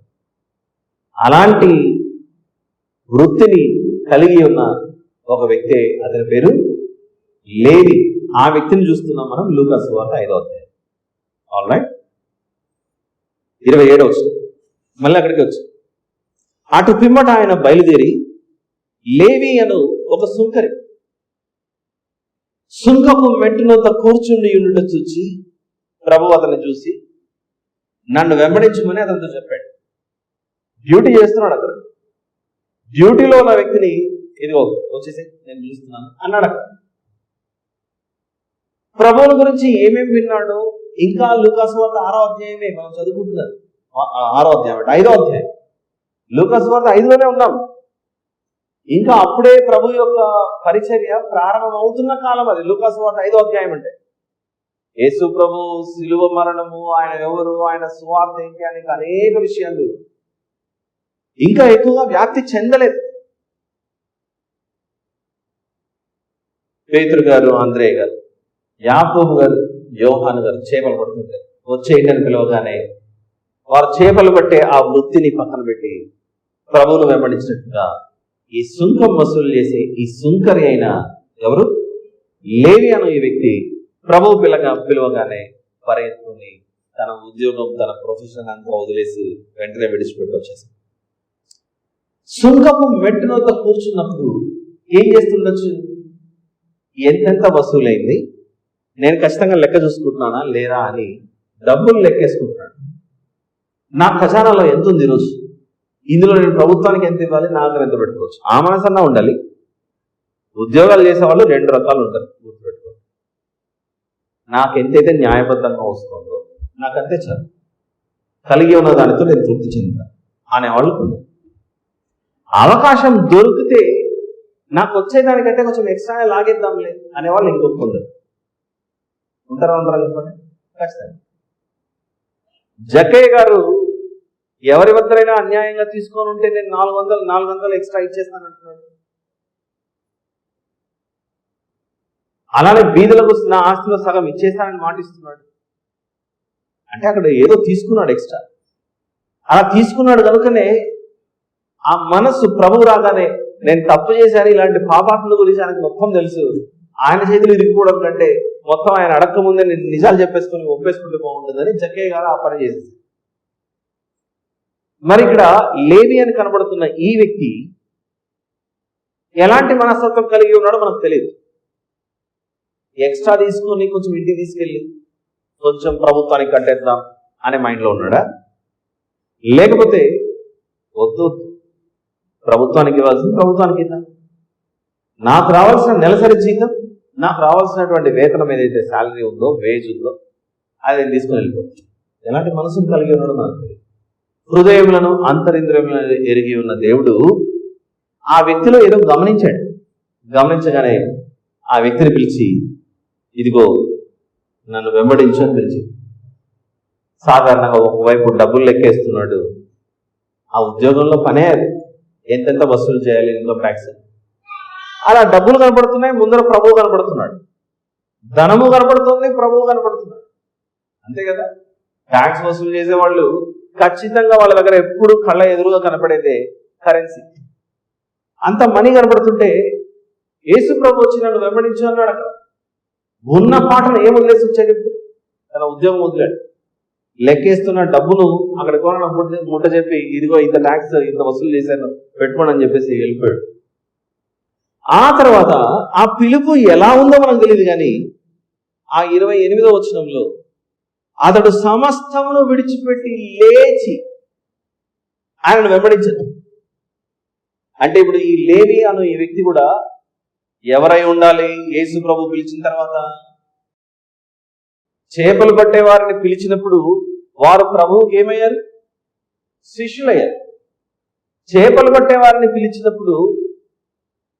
అలాంటి వృత్తిని కలిగి ఉన్న ఒక వ్యక్తి, అతని పేరు లేవి. ఆ వ్యక్తిని చూస్తున్నాం మనం లూకా సువార్త 5వ అధ్యాయం. ఆల్రైట్, 27వ వచనం మళ్ళీ అక్కడికి వచ్చి, అటు పిమ్మట ఆయన బయలుదేరి లేవి అను ఒక సుంకరి సుంకపు మెట్టునంత కూర్చుండి ఉండుట చూచి ప్రభు అతన్ని చూసి నన్ను వెంబడించమని అతనితో చెప్పాడు. డ్యూటీ చేస్తున్నాడు అక్కడ. డ్యూటీలో ఉన్న వ్యక్తిని ఇదిగో వచ్చేసి నేను చూస్తున్నాను అన్నాడు. అక్కడ ప్రభువుల గురించి ఏమేమి విన్నాడో, ఇంకా లూకాసు వార్త 6వ అధ్యాయమే మనం చదువుకుంటున్నారు. 6వ అధ్యాయం అంటే 5వ అధ్యాయం. లూకాసు వార్త 5లోనే ఉన్నాం. ఇంకా అప్పుడే ప్రభు యొక్క పరిచర్య ప్రారంభం అవుతున్న కాలం అది. లూకాసు వార్త 5వ అధ్యాయం అంటే యేసు ప్రభు శిలువ మరణము, ఆయన ఎవరు, ఆయన సువార్త ఏంటి అనే అనేక విషయాలు ఇంకా ఎక్కువగా వ్యాప్తి చెందలేదు. పేతురు గారు, ఆంద్రేయ గారు, యాకోబు గారు, యోహాను గారు చేపలు పడుతుంటారు. వచ్చేయండి పిలవగానే వారు చేపలు పట్టే ఆ వృత్తిని పక్కన పెట్టి ప్రభువును వెంబడించినట్టుగా ఈ సుంకం వసూలు చేసే ఈ సుంకరి అయిన ఎవరు, లేవి అను ఈ వ్యక్తి ప్రభువు పిలవగానే పరిగెత్తుకుని తన ఉద్యోగం, తన ప్రొఫెషన్ అంతా వదిలేసి వెంటనే విడిచిపెట్టి వచ్చేసాడు. సుంకపు మెట్టునంత కూర్చున్నప్పుడు ఏం చేస్తుండొచ్చు? ఎంతెంత వసూలైంది, నేను ఖచ్చితంగా లెక్క చూసుకుంటున్నానా లేదా అని డబ్బులు లెక్కేసుకుంటున్నాడు. నా ఖజానాలో ఎంత ఉంది ఈరోజు, ఇందులో నేను ప్రభుత్వానికి ఎంత ఇవ్వాలి, నాకు ఎంత పెట్టుకోవచ్చు. ఆ మనసన్నా ఉండాలి. ఉద్యోగాలు చేసేవాళ్ళు 2 రకాలు ఉంటారు, గుర్తుపెట్టుకోండి. నాకు ఎంతైతే న్యాయబద్ధంగా వస్తుందో నాకంతే చాలు, కలిగి ఉన్న దానితో నేను తృప్తి చెందుతాను అనేవాళ్ళు కొందరు. అవకాశం దొరికితే నాకు వచ్చేదానికంటే కొంచెం ఎక్స్ట్రా లాగేద్దాంలే అనేవాళ్ళు ఇంకొక కొందరు ఉంటారా? చెప్పండి. ఖచ్చితంగా జక్కయ్య గారు ఎవరి వద్దరైనా అన్యాయంగా తీసుకొని ఉంటే నేను 400 ఎక్స్ట్రా ఇచ్చేస్తానంటున్నాడు. అలానే బీదలకు నా ఆస్తిలో సగం ఇచ్చేస్తానని మాటిస్తున్నాడు. అంటే అక్కడ ఏదో తీసుకున్నాడు ఎక్స్ట్రా. అలా తీసుకున్నాడు కనుకనే ఆ మనస్సు ప్రభువు రాగానే నేను తప్పు చేశాను, ఇలాంటి పాపాత్మల గురించి ఆయనకు మొత్తం తెలుసు, ఆయన చేతులు ఇరిగిపోవడం కంటే మొత్తం ఆయన అడక్క ముందే నేను నిజాలు చెప్పేసుకుని ఒప్పేసుకుంటే బాగుంటుందని జక్కయ్య గారు ఆ పని చేసేది. మరి ఇక్కడ లేవి అని కనబడుతున్న ఈ వ్యక్తి ఎలాంటి మనస్తత్వం కలిగి ఉన్నాడో మనకు తెలియదు. ఎక్స్ట్రా తీసుకొని కొంచెం ఇంటికి తీసుకెళ్ళి కొంచెం ప్రభుత్వానికి కట్టేద్దాం అనే మైండ్లో ఉన్నాడా? లేకపోతే వద్దు, ప్రభుత్వానికి ఇవ్వాల్సింది ప్రభుత్వానికి ఇద్దాం, నాకు రావాల్సిన నెలసరి జీతం, నాకు రావాల్సినటువంటి వేతనం ఏదైతే శాలరీ ఉందో, వేజ్ ఉందో అది తీసుకుని వెళ్ళిపోతుంది. ఎలాంటి మనసును కలిగి ఉన్నాడో మనకు తెలియదు. హృదయములను అంతరింద్రియములను ఎరిగి ఉన్న దేవుడు ఆ వ్యక్తిలో ఏదో గమనించాడు. గమనించగానే ఆ వ్యక్తిని పిలిచి, ఇదిగో నన్ను వెంబడించు అని పిలిచి, సాధారణంగా ఒకవైపు డబ్బులు లెక్కేస్తున్నాడు. ఆ ఉద్యోగంలో పనే అది, ఎంతెంత వసూలు చేయాలి, ఇన్కమ్ ట్యాక్స్. అలా డబ్బులు కనపడుతున్నాయి, ముందర ప్రభువు కనపడుతున్నాడు, ధనము కనపడుతుంది, ప్రభువు కనపడుతున్నాడు. అంతే కదా? ట్యాక్స్ వసూలు చేసే వాళ్ళు ఖచ్చితంగా వాళ్ళ దగ్గర ఎప్పుడు కళ్ళ ఎదురుగా కనపడేదే కరెన్సీ. అంత మనీ కనపడుతుంటే యేసు ప్రభు వచ్చి నన్ను వెంబడించు అన్నాడు. అక్కడ ఉన్న పాటను ఏం వదిలేసి వచ్చాడు? తన ఉద్యోగం వదిలాడు. లెక్కేస్తున్న డబ్బును అక్కడ కొన ముట్ట చెప్పి, ఇదిగో ఇంత ట్యాక్స్ ఇంత వసూలు చేశాను పెట్టుకోండి అని చెప్పేసి వెళ్ళిపోయాడు. ఆ తర్వాత ఆ పిలుపు ఎలా ఉందో మనకు తెలియదు, కానీ ఆ 28వ వచనంలో అతడు సమస్తమును విడిచిపెట్టి లేచి ఆయనను వెంబడించాడు. అంటే ఇప్పుడు ఈ లేవి అను ఈ వ్యక్తి కూడా ఎవరై ఉండాలి? యేసు ప్రభు పిలిచిన తర్వాత చేపలు పట్టే వారిని పిలిచినప్పుడు వారు ప్రభువుకి ఏమయ్యారు? శిష్యులయ్యారు. చేపలు పట్టే వారిని పిలిచినప్పుడు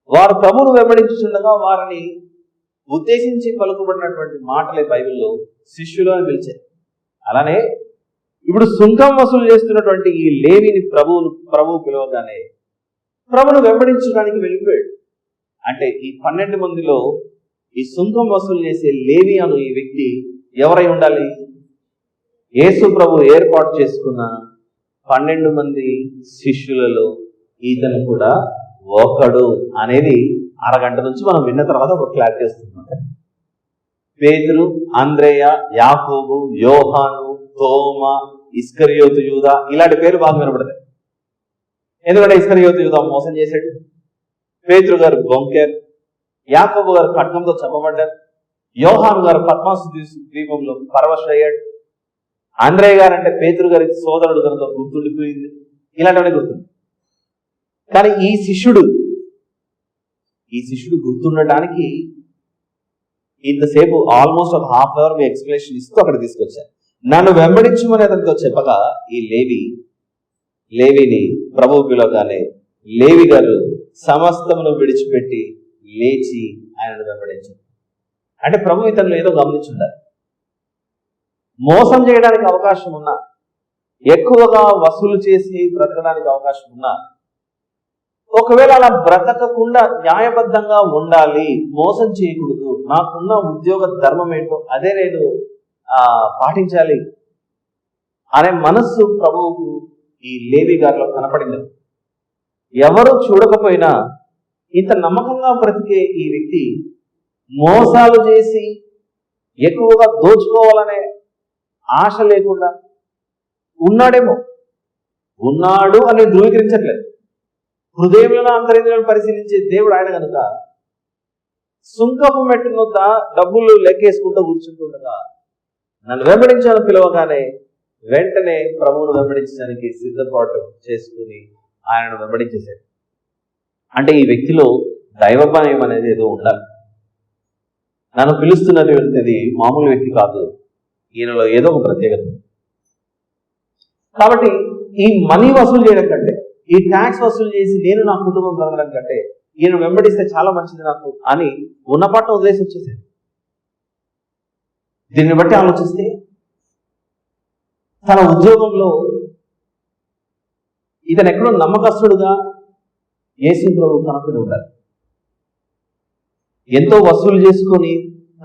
వారు ప్రభువును వెంబడించుండగా వారిని ఉద్దేశించి పలుకుబడినటువంటి మాటలే బైబిల్లో శిష్యులు అని పిలిచారు. అలానే ఇప్పుడు సుంకం వసూలు చేస్తున్నటువంటి ఈ లేవిని ప్రభువు పిలవగానే ప్రభువును వెంబడించడానికి వెళ్ళిపోయాడు. అంటే ఈ 12 మందిలో ఈ సుంకం వసూలు చేసే లేవి అను ఈ వ్యక్తి ఎవరై ఉండాలి? యేసు ప్రభు ఏర్పాటు చేసుకున్న 12 మంది శిష్యులలో ఈతను కూడా ఒకడు అనేది అరగంట నుంచి మనం విన్న తర్వాత ఒక క్లారిటీ వస్తున్నాం. పేతురు, ఆంద్రేయ, యాకోబు, యోహాను, తోమా, ఇస్కరియోతు యూదా, ఇలాంటి పేర్లు బాగా వినపడతాయి. ఎందుకంటే ఇస్కరియోతు యూదా మోసం చేశాడు, పేతురు గారు బొంకారు, యాకోబు గారు ఖడ్గంతో చంపబడ్డారు, యోహాను గారు పద్మాసు ద్వీపంలో పరవశయ్యాడు, ఆంద్రేయ గారు అంటే పేతురు గారి సోదరుడు కనుక గుర్తుండిపోయింది. ఇలాంటివన్నీ గుర్తుంది. కానీ ఈ శిష్యుడు గుర్తుండటానికి ఇంతసేపు ఆల్మోస్ట్ ఒక హాఫ్ అవర్ మీ ఎక్స్ప్లెనేషన్ ఇస్తూ అక్కడ తీసుకొచ్చాను. నన్ను వెంబడించమని అతనితో చెప్పగా ఈ లేవిని ప్రభువు పిలవగానే లేవి గారు సమస్తమును విడిచిపెట్టి లేచి ఆయనను వెంబడించారు. అంటే ప్రభు ఇతను ఏదో గమనించుండాలి. మోసం చేయడానికి అవకాశం ఉన్నా, ఎక్కువగా వసూలు చేసి బ్రతకడానికి అవకాశం ఉన్నా, ఒకవేళ అలా బ్రతకకుండా న్యాయబద్ధంగా ఉండాలి, మోసం చేయకూడదు, నాకున్న ఉద్యోగ ధర్మం ఏంటో అదే నేను పాటించాలి అనే మనస్సు ప్రభువుకు ఈ లేవి గారిలో కనపడింది. ఎవరు చూడకపోయినా ఇంత నమ్మకంగా బ్రతికే ఈ వ్యక్తి మోసాలు చేసి ఎక్కువగా దోచుకోవాలనే ఆశ లేకుండా ఉన్నాడేమో. ఉన్నాడు అని ధృవీకరించట్లేదు. హృదయంలో అంతరింద్రియాలను పరిశీలించే దేవుడు ఆయన కనుక సుంకపు మెట్టునొద్ద డబ్బులు లెక్కేసుకుంటూ కూర్చుంటుండగా నన్ను వెంబడించాలని పిలవగానే వెంటనే ప్రభువును వెంబడించడానికి సిద్ధపాటు చేసుకుని ఆయనను వెంబడించేశాడు. అంటే ఈ వ్యక్తిలో దైవభయం అనేది ఏదో ఉండాలి. నన్ను పిలుస్తున్నటువంటిది మామూలు వ్యక్తి కాదు, ఈయనలో ఏదో ఒక ప్రత్యేకత. కాబట్టి ఈ మనీ వసూలు చేయడం కంటే, ఈ ట్యాక్స్ వసూలు చేసి నేను నా కుటుంబం బ్రతకడం కంటే ఈయన వెంబడిస్తే చాలా మంచిది నాకు అని ఉన్నపాటు వదిలేసి వచ్చేసాడు. దీన్ని బట్టి ఆలోచిస్తే తన ఉద్యోగంలో ఇతను ఎక్కడో నమ్మకస్తుడుగా యేసు ప్రభు కనుక్కుని ఉండాలి. ఎంతో వసూలు చేసుకొని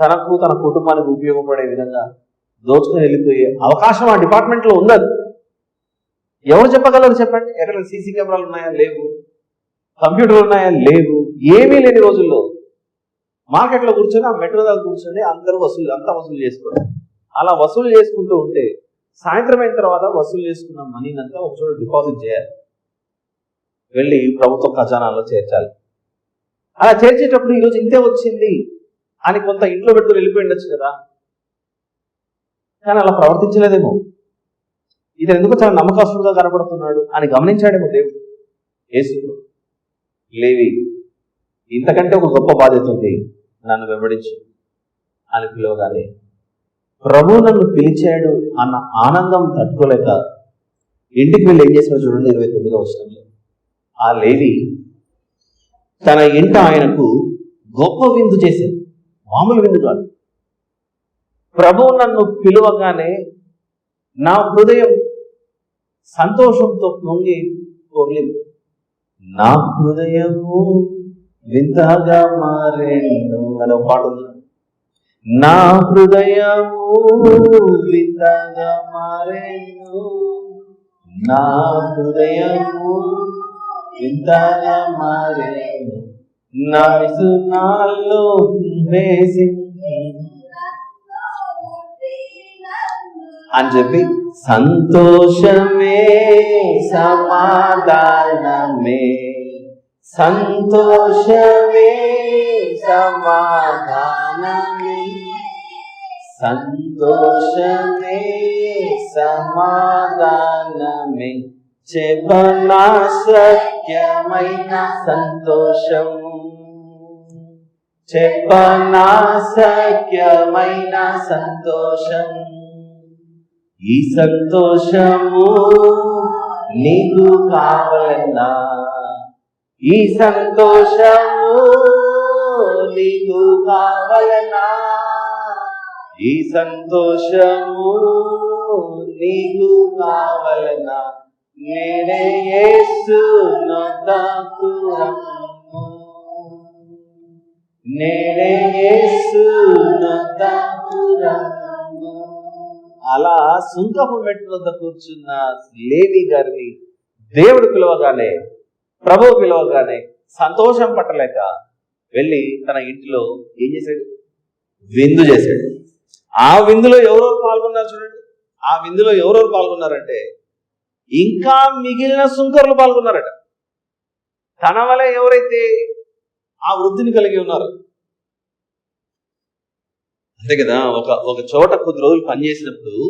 తనకు తన కుటుంబానికి ఉపయోగపడే విధంగా దోచుకొని వెళ్ళిపోయే అవకాశం ఆ డిపార్ట్మెంట్లో ఉన్నది. ఎవరు చెప్పగలరు చెప్పండి? ఎక్కడ సీసీ కెమెరాలు ఉన్నాయా? లేవు. కంప్యూటర్లు ఉన్నాయా? లేవు. ఏమీ లేని రోజుల్లో మార్కెట్లో కూర్చొని ఆ మెట్రో దగ్గర కూర్చొని అంతా వసూలు చేసుకోవడం. అలా వసూలు చేసుకుంటూ ఉంటే సాయంత్రం అయిన తర్వాత వసూలు చేసుకున్న మనీని అంతా ఒక చోట డిపాజిట్ చేయాలి, వెళ్ళి ప్రభుత్వ ఖజానాలో చేర్చాలి. అలా చేర్చేటప్పుడు ఈరోజు ఇంతే వచ్చింది అని కొంత ఇంట్లో పెట్టుకుని వెళ్ళిపోయి ఉండొచ్చు కదా, కానీ అలా ప్రవర్తించలేదేమో. ఇతను ఎందుకు చాలా నమ్మకస్తుడుగా కనపడుతున్నాడు అని గమనించాడేమో దేవుడు. యేసు లేవి ఇంతకంటే ఒక గొప్ప బాధ్యత ఉంది, నన్ను వెంబడించు అని పిలవగానే ప్రభు నన్ను పిలిచాడు అన్న ఆనందం తట్టుకోలేక ఇంటికి వెళ్ళి ఏం చేసినా చూడండి 29వ వచనంలో. ఆ లేవి తన ఇంట ఆయనకు గొప్ప విందు చేశాడు, మామూలు విందు కాదు. ప్రభు నన్ను పిలువగానే నా హృదయం సంతోషంతో పొంగింది. నా హృదయము వింతగా మారేను అనే ఒక పాట ఉంది. నా హృదయము వింతగా మారేను, నా హృదయము వింతగా మారేను, నా విసునాల్లో వేసి అని చెప్పి సంతోషమే సమాధానమే, సంతోషమే సమాధానమే, సంతోషమే సమాధానమే, చెప్పనా సత్యమైన సంతోషం, చెప్పనా సత్యమైన సంతోషం. ఈ సంతోషము నీకు కావాలన్నా, ఈ సంతోషము నీకు కావాలన్నా, ఈ సంతోషము నీకు కావాలన్నా, నేనే యేసు నొద్దకు రమ్ము, నేనే యేసు నొద్దకు రమ్ము. అలా సుంకపు మెట్టు వద్ద కూర్చున్న లేవి గారిని దేవుడు పిలవగానే, ప్రభువు పిలవగానే సంతోషం పట్టలేక వెళ్ళి తన ఇంటిలో ఏం చేశాడు? విందు చేశాడు. ఆ విందులో ఎవరెవరు పాల్గొన్నారు చూడండి. ఆ విందులో ఎవరెవరు పాల్గొన్నారంటే ఇంకా మిగిలిన సుంకరులు పాల్గొన్నారట. తన వల్ల ఎవరైతే ఆ వృద్ధిని కలిగి ఉన్నారో, అంతే కదా, ఒక చోట కొద్ది రోజులు పనిచేసినప్పుడు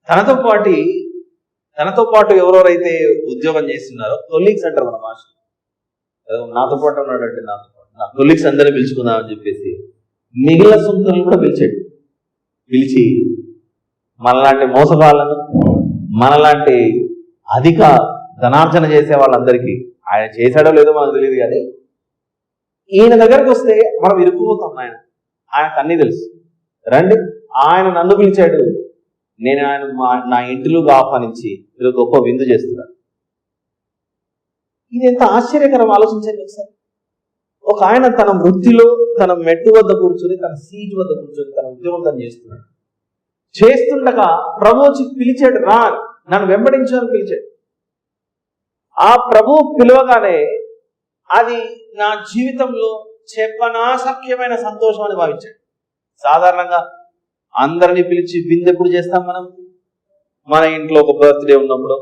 తనతో పాటు ఎవరెవరైతే ఉద్యోగం చేస్తున్నారో కొలీగ్స్ అంటారు మన భాష. నాతో పాటు ఉన్నాడంటే నా కొలీగ్స్ అందరినీ పిలుచుకుందామని చెప్పేసి మిగిలిన సుంకరులను కూడా పిలిచి మనలాంటి మోసగాళ్ళను, మనలాంటి అధిక ధనార్జన చేసే వాళ్ళందరికీ, ఆయన చేశాడో లేదో మనకు తెలియదు, కానీ ఈయన దగ్గరకు వస్తే మనం ఇరుక్కుపోతాం. ఆయనకు అన్నీ తెలుసు. రండి, ఆయన నన్ను పిలిచాడు, నేను ఆయన నా ఇంటిలోకి ఆహ్వానించి మీరు గొప్ప విందు చేస్తున్నాను. ఇది ఎంత ఆశ్చర్యకరం ఆలోచించండి ఒకసారి. ఒక ఆయన తన వృత్తిలో తన మెట్టు వద్ద కూర్చొని, తన సీట్ వద్ద కూర్చొని తన ఉద్యోగం తను చేస్తున్నాడు. చేస్తుండగా ప్రభు వచ్చి పిలిచాడు, రా నన్ను వెంబడించాలని పిలిచాడు. ఆ ప్రభు పిలవగానే అది నా జీవితంలో చెప్పనాశక్యమైన సంతోషం అని భావించాడు. సాధారణంగా అందరినీ పిలిచి విందు ఎప్పుడు చేస్తాం మనం? మన ఇంట్లో ఒక బర్త్డే ఉన్నప్పుడు,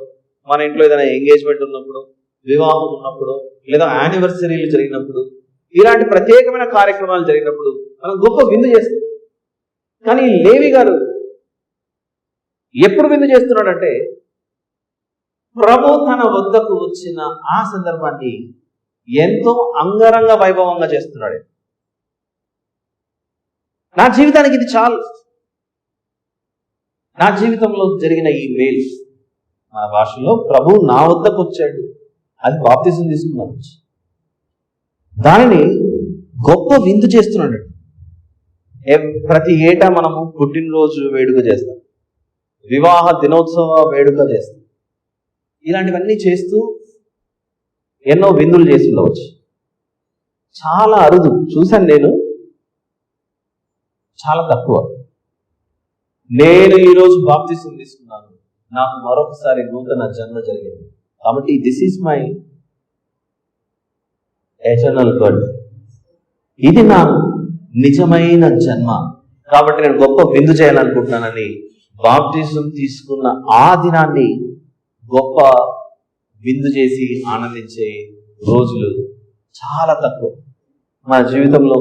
మన ఇంట్లో ఏదైనా ఎంగేజ్మెంట్ ఉన్నప్పుడు, వివాహం ఉన్నప్పుడు, లేదా యానివర్సరీలు జరిగినప్పుడు, ఇలాంటి ప్రత్యేకమైన కార్యక్రమాలు జరిగినప్పుడు మనం గొప్ప విందు చేస్తాం. కానీ లేవి గారు ఎప్పుడు విందు చేస్తున్నాడంటే, ప్రభు తన వద్దకు వచ్చిన ఆ సందర్భాన్ని ఎంతో అంగరంగ వైభవంగా చేస్తున్నాడు. నా జీవితానికి ఇది చాలు. నా జీవితంలో జరిగిన ఈ మేలు, మన భాషలో ప్రభు నా వద్దకు వచ్చాడు, అది బాప్తిజం తీసుకున్నాను, దానిని గొప్ప విందు చేస్తున్నాడు. ప్రతి ఏటా మనము పుట్టినరోజు వేడుక చేస్తాం, వివాహ దినోత్సవ వేడుక చేస్తాం. ఇలాంటివన్నీ చేస్తూ ఎన్నో విందులు చేసి ఉండవచ్చు. చాలా అరుదు చూశాను నేను, చాలా తక్కువ. నేను ఈరోజు బాప్తిసం తీసుకున్నాను, నాకు మరొకసారి నూతన జన్మ జరిగింది, కాబట్టి this is my eternal birth, ఇది నా నిజమైన జన్మ, కాబట్టి నేను గొప్ప విందు చేయాలనుకుంటున్నానని బాప్తిసం తీసుకున్న ఆ దినాన్ని గొప్ప విందు చేసి ఆనందించే రోజులు చాలా తక్కువ. మన జీవితంలో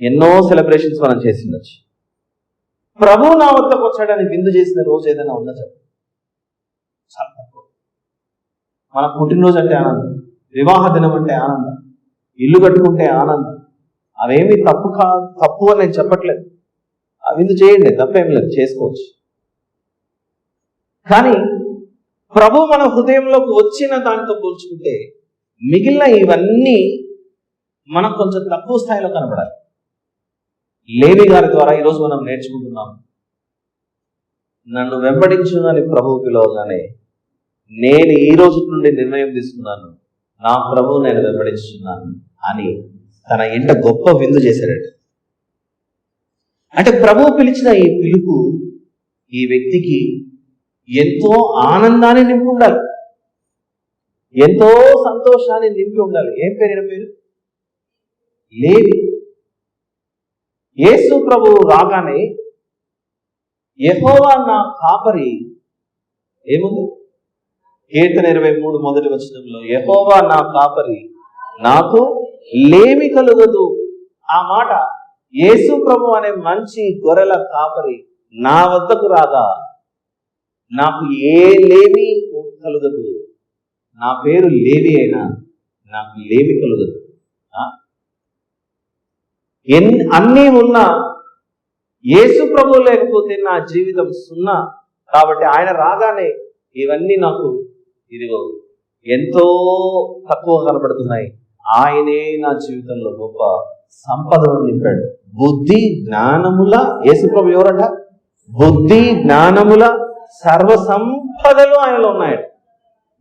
ఎన్నో సెలబ్రేషన్స్ మనం చేసి ఉండొచ్చు. ప్రభు నా వద్దకు వచ్చాడని విందు చేసిన రోజు ఏదైనా ఉందా చెప్పండి? చాలా తక్కువ. మన పుట్టినరోజు అంటే ఆనందం, వివాహ దినం అంటే ఆనందం, ఇల్లు కట్టుకుంటే ఆనందం, అవేమి తప్పు అని నేను చెప్పట్లేదు. ఆ విందు చేయండి, తప్పేం లేదు, చేసుకోవచ్చు. కానీ ప్రభు మన హృదయంలోకి వచ్చిన దానితో పోల్చుకుంటే మిగిలిన ఇవన్నీ మనకు కొంచెం తక్కువ స్థాయిలో కనబడాలి. లేవి గారి ద్వారా ఈరోజు మనం నేర్చుకుంటున్నాం, నన్ను వెంబడించు అని ప్రభువు పిలవగానే నేను ఈ రోజు నుండి నిర్ణయం తీసుకున్నాను, నా ప్రభువు నేను వెంబడించున్నాను అని తన ఇంట గొప్ప విందు చేశాడట. అంటే ప్రభువు పిలిచిన ఈ పిలుపు ఈ వ్యక్తికి ఎంతో ఆనందాన్ని నింపి ఉండాలి, ఎంతో సంతోషాన్ని నింపి ఉండాలి. ఏం పేరు? లేవి. యేసు ప్రభువు రాగానే యెహోవా నా కాపరి, ఏముంది? కీర్తన 23 మొదటి వచనంలో యెహోవా నా కాపరి, నాకు లేమి కలుగదు. ఆ మాట యేసు ప్రభు అనే మంచి గొర్రెల కాపరి నా వద్దకు రాగా నాకు ఏ లేమి కలుగదు. నా పేరు లేవి అయినా నాకు లేమి కలుగదు. అన్నీ ఉన్నా యేసు ప్రభు లేకపోతే నా జీవితం సున్నా. కాబట్టి ఆయన రాగానే ఇవన్నీ నాకు ఇదిగో ఎంతో తక్కువ కనబడుతున్నాయి. ఆయనే నా జీవితంలో గొప్ప సంపదను నింపాడు. బుద్ధి జ్ఞానముల, యేసు ప్రభు ఎవరట? బుద్ధి జ్ఞానముల సర్వ సంపదలు ఆయనలో ఉన్నాయట.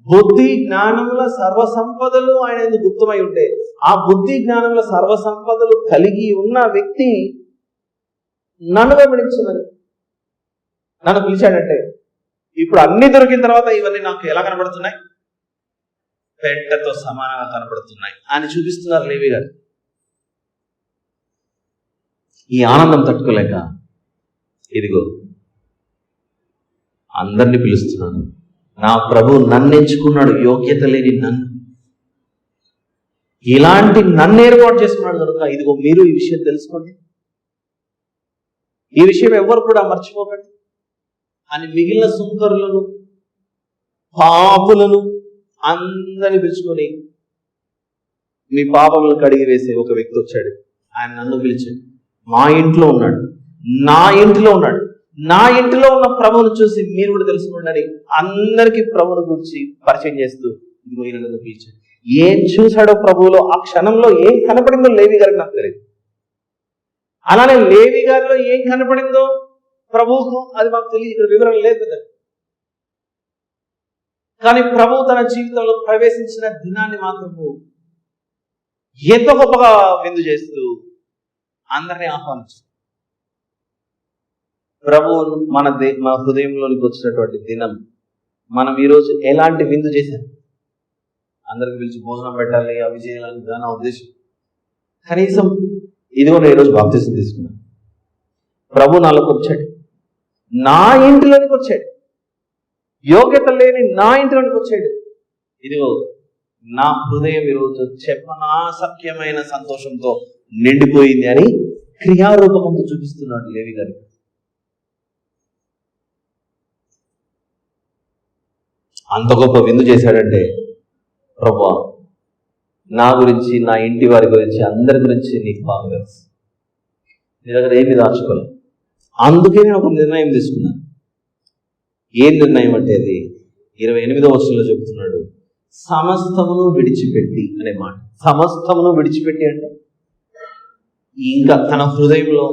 బుద్ధి జ్ఞానముల సర్వ సంపదలు ఆయన ఎందుకు గుప్తమై ఉంటే, ఆ బుద్ధి జ్ఞానముల సర్వ సంపదలు కలిగి ఉన్న వ్యక్తి నన్ను వెంబడించున్నది, నన్ను పిలిచాడంటే ఇప్పుడు అన్ని దొరికిన తర్వాత ఇవన్నీ నాకు ఎలా కనబడుతున్నాయి? పెట్టతో సమానంగా కనబడుతున్నాయి అని చూపిస్తున్నారు లేవి గారు. ఈ ఆనందం తట్టుకోలేక ఇదిగో అందరినీ పిలుస్తున్నాను, నా ప్రభు నన్ను ఎంచుకున్నాడు, యోగ్యత లేని నన్ను, ఇలాంటి నన్ను ఏర్పాటు చేసుకున్నాడు కనుక ఇదిగో మీరు ఈ విషయం తెలుసుకోండి, ఈ విషయం ఎవరు కూడా మర్చిపోకండి అని మిగిలిన సుంకరులను, పాపులను అందరిని పిలుచుకొని మీ పాపములను కడిగి వేసే ఒక వ్యక్తి వచ్చాడు. ఆయన నన్ను పిలిచాడు, మా ఇంట్లో ఉన్నాడు, నా ఇంటిలో ఉన్నాడు. నా ఇంటిలో ఉన్న ప్రభువును చూసి మీరు కూడా తెలుసుకుంటారని అందరికీ ప్రభువును గురించి పరిచయం చేస్తూ ఇదిగో ఈయన నన్ను పిలిచాడు. ఏం చూశాడో ప్రభువులో ఆ క్షణంలో ఏం కనపడిందో లేవి గారికి నాకు తెలియదు. అలానే లేవి గారిలో ఏం కనపడిందో ప్రభువుకు అది మాకు తెలియదు, ఇక్కడ వివరణ లేదు కదా. కానీ ప్రభువు తన జీవితంలో ప్రవేశించిన దినాన్ని మాత్రము ఎంతో గొప్పగా విందు చేస్తూ అందరినీ ఆహ్వానించారు. ప్రభువును మన హృదయంలోనికి వచ్చినటువంటి దినం మనం ఈరోజు ఎలాంటి విందు చేశాం? అందరికి పిలిచి భోజనం పెట్టాలి, అవి చేయాలని నా ఉద్దేశం. కనీసం ఇదిగో నేను ఈరోజు బాప్తిసం తీసుకున్నాను, ప్రభు నాలోకి వచ్చాడు, నా ఇంటిలోనికి వచ్చాడు, యోగ్యత లేని నా ఇంటిలోనికి వచ్చాడు. ఇదిగో నా హృదయం ఈరోజు చెప్పనాసఖ్యమైన సంతోషంతో నిండిపోయింది అని క్రియారూపకంతో చూపిస్తున్నాడు లేవి గారు. అంత గొప్ప విందు చేశాడంటే ప్రభువా, నా గురించి, నా ఇంటి వారి గురించి, అందరి గురించి నీకు బాగా తెలుసు. నీ దగ్గర ఏమి దాచుకోలేదు. అందుకే నేను ఒక నిర్ణయం తీసుకున్నాను. ఏం నిర్ణయం అంటే అది 28వ వచనంలో చెబుతున్నాడు, సమస్తమును విడిచిపెట్టి అనే మాట. సమస్తమును విడిచిపెట్టి అంటే ఇంకా తన హృదయంలో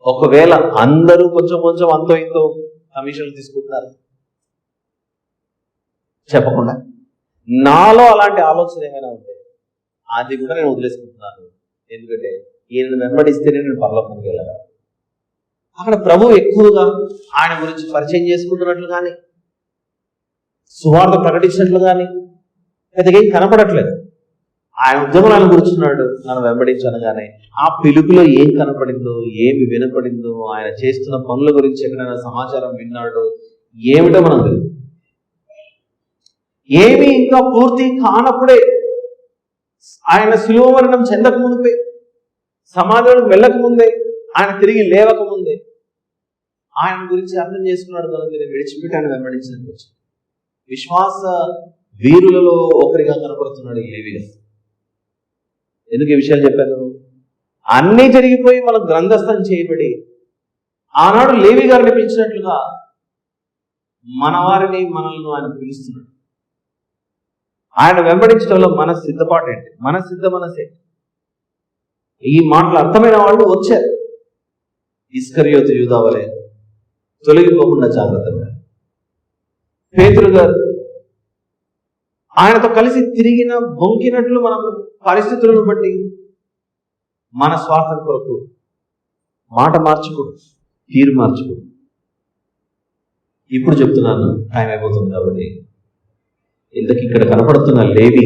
ఒకవేళ అందరూ కొంచెం కొంచెం అంతో ఇంతో కమిషన్లు తీసుకుంటున్నారు చెప్పకుండా, నాలో అలాంటి ఆలోచన ఏమైనా ఉంటే అది కూడా నేను వదిలేసుకుంటున్నాను. ఎందుకంటే ఈయనను వెంబడిస్తేనే నేను పరలోకానికి వెళ్ళాలి. అక్కడ ప్రభు ఎక్కువగా ఆయన గురించి పరిచయం చేసుకుంటున్నట్లు కానీ, సువార్త ప్రకటించినట్లు కానీ పెద్దగా ఏం కనపడట్లేదు. ఆయన ఉద్యమం ఆయన కూర్చున్నాడు, నన్ను వెంబడించనగానే ఆ పిలుపులో ఏం కనపడిందో, ఏమి వినపడిందో, ఆయన చేస్తున్న పనుల గురించి ఎక్కడైనా సమాచారం విన్నాడో ఏమిటో మనం తెలియదు. ఏమి ఇంకా పూర్తి కానప్పుడే, ఆయన శిలువ మరణం చెందక ముందే, సమాధిలోకి వెళ్ళక ముందే, ఆయన తిరిగి లేవక ముందే ఆయన గురించి అర్థం చేసుకున్నాడు కనుక నేను విడిచిపెట్టాను, వెంబడించడానికి వచ్చి విశ్వాస వీరులలో ఒకరిగా కనపడుతున్నాడు ఈ లేవి గారు. ఎందుకు ఈ విషయాలు చెప్పాను? అన్నీ జరిగిపోయి మనకు గ్రంథస్థం చేయబడి ఆనాడు లేవి గారిని పిలిచినట్లుగా మన వారిని మనల్ని ఆయన పిలుస్తున్నాడు. ఆయన వెంబడించడంలో మన సిద్ధపాటు ఏంటి, మన సిద్ధ మనసే. ఈ మాటలు అర్థమైన వాళ్ళు వచ్చారు. ఇస్కరియోతు యూదా వలె తొలగిపోకుండా జాగ్రత్తగా. పేతురు గారు ఆయనతో కలిసి తిరిగిన బొంకినట్లు మన పరిస్థితులను బట్టి మన స్వార్థం కొరకు మాట మార్చకూడదు, తీరు మార్చకూడదు. ఇప్పుడు చెప్తున్నాను, టైం అయిపోతుంది కాబట్టి. ఇంతకు ఇక్కడ కనపడుతున్న లేవి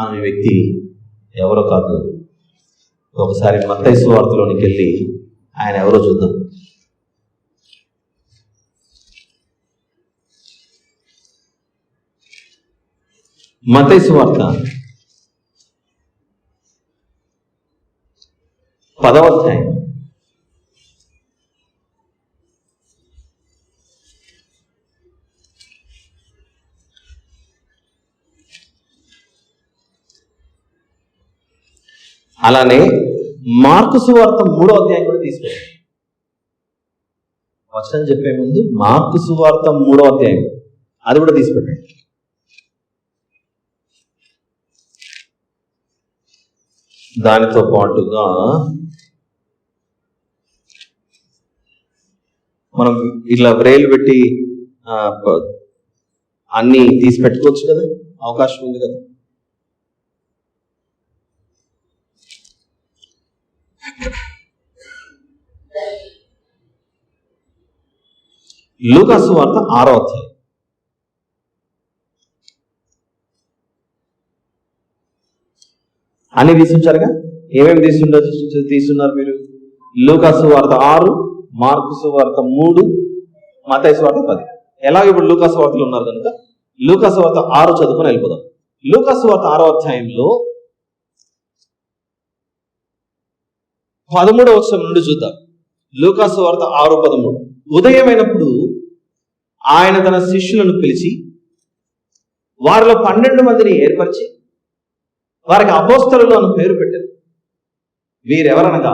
అనే వ్యక్తి ఎవరో కాదు. ఒకసారి మత్తయి సువార్తలోనికి వెళ్ళి ఆయన ఎవరో చూద్దాం. మత్తయి సువార్త 10వ అధ్యాయం. అలానే మార్కు సువార్త 3వ అధ్యాయం కూడా తీసుకోండి. వచనం చెప్పే ముందు మార్కు సువార్త 3వ అధ్యాయం అది కూడా తీసిపెట్టండి. దానితో పాటుగా మనం ఇట్లా బ్రెయిల్ పెట్టి అన్ని తీసి పెట్టుకోవచ్చు కదా, అవకాశం ఉంది కదా. లూకా సువార్త 6వ అధ్యాయం. అన్ని తీసుంచారుగా, ఏమేమి తీసున్నారు మీరు? లూకా సువార్త 6, మార్కు సువార్త 3, మత్తయి సువార్త 10. ఎలాగ ఇప్పుడు లూకా సువార్తలు ఉన్నారు కనుక లూకా సువార్త 6 చదువుకొని వెళ్ళిపోదాం. లూకా సువార్త 6వ అధ్యాయంలో 13వ వచనం నుండి చూద్దాం. లూకా సువార్త 6:13. ఉదయమైనప్పుడు ఆయన తన శిష్యులను పిలిచి వారిలో 12 మందిని ఏర్పరిచి వారికి అపోస్తలులు అని పేరు పెట్టారు. వీరెవరనగా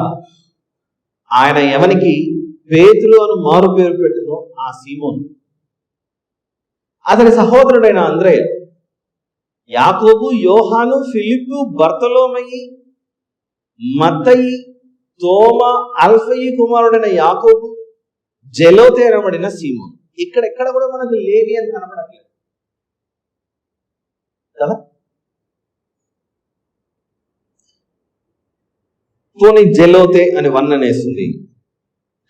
ఆయన ఎవనికి పేతురు అని మారు పేరు పెట్టినో ఆ సీమోను, అతని సహోదరుడైన అంద్రేయ, యాకోబు, యోహాను, ఫిలిప్పు, బర్తలోమయి, మత్తయి, తోమ, అల్ఫయి కుమారుడైన యాకోబు, జెలోతే అనబడిన సీమోను. ఎక్కడ కూడా మనకు లేవి అని కనపడట్లేదు కదా. పోనీ జెలోతే అని వన్ అనేస్తుంది,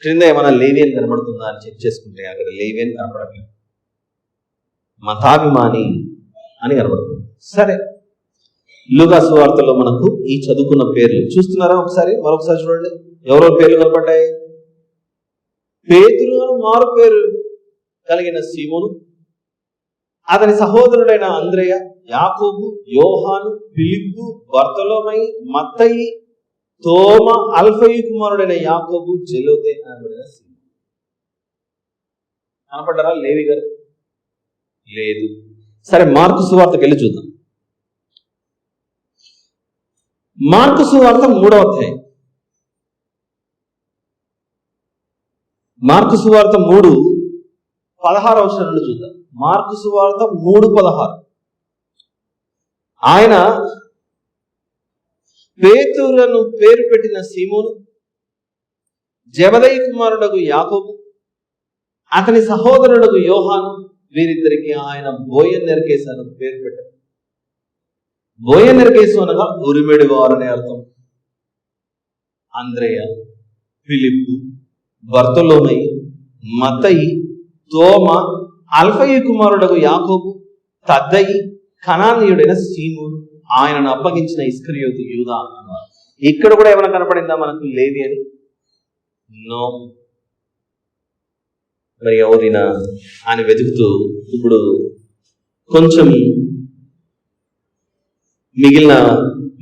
క్రింద ఏమైనా లేవి అని కనబడుతుందా అని చెక్ చేసుకుంటే అక్కడ లేవి అని కనపడట్లేదు, మతాభిమాని అని కనబడుతుంది. సరే, లూకా సువార్తలో మనకు ఈ చదువుకున్న పేర్లు చూస్తున్నారా? మరొకసారి చూడండి. ఎవరో పేర్లు కనపడ్డాయి. పేతురు అని మారు పేరు కలిగిన సీమోను, అతని సహోదరుడైన అంద్రేయ, యాకోబు, యోహాను, ఫిలిప్పు, బర్తలోమయి, మత్తయి, తోమ, అల్ఫయి కుమారుడైన యాకోబు, జెలోతే అనబడిన సీమోను. కనపడ్డారా లేవి గారు? లేదు. సరే, మార్కు సువార్తకి వెళ్ళి చూద్దాం. మార్కు సువార్త 3వ అధ్యాయం. మార్కు సువార్త 3:16 నుండి చూద్దాం. మార్కు సువార్త 3:16. ఆయన పేతురును పేరు పెట్టిన సీమోను, జెబెదయి కుమారుడగు యాకోబు, అతని సహోదరుడగు యోహాను, వీరిద్దరికి ఆయన బోయనెర్గేసు అని పేరు పెట్టారు. బోయనెర్గేసు అనగా ఉరిమెడి వారనే అర్థం. అంద్రేయ, ఫిలిప్పు, బర్తలోమయి, మత్తయి, తోమ, అల్ఫయి కుమారుడగు యాకోబు, తద్దయి, కనానీయుడైన సీమోను, ఆయనను అప్పగించిన ఇస్కరియోతు యూదా అన్నారు. ఇక్కడ కూడా ఏమైనా కనపడిందా మనకు లేవి అని? నో. మరి ఎవరినా అని వెతుకుతూ ఇప్పుడు కొంచెం మిగిలిన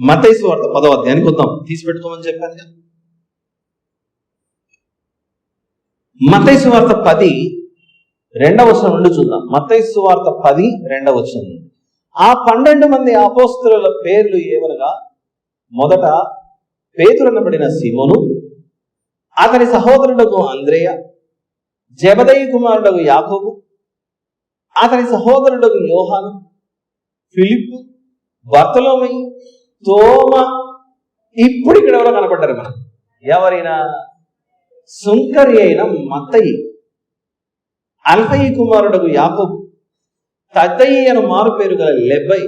మత్తయి సువార్త 10వ అధ్యాయానికి వద్దాం. తీసి పెట్టుకోమని చెప్పాను కదా. మత్తయి సువార్త 10:2 నుండి చూద్దాం. మత్తయి సువార్త 10:2 నుండి. ఆ 12 మంది అపోస్తలుల పేర్లు ఏమనగా, మొదట పేతురు అనబడిన సీమోను, అతని సహోదరుడకు అంద్రేయ, జెబెదయి కుమారుడకు యాకోబు, అతని సహోదరుడకు యోహాను, ఫిలిప్పు, బర్తలోమయి, తోమ. ఇప్పుడు ఇక్కడ ఎవరో కనపడ్డారు మనం. ఎవరైనా? సుంకరి అయిన మత్తయి, అల్ఫయి కుమారుడకు యాకోబు, తద్దయి అని మారు పేరు గల లెబ్బై,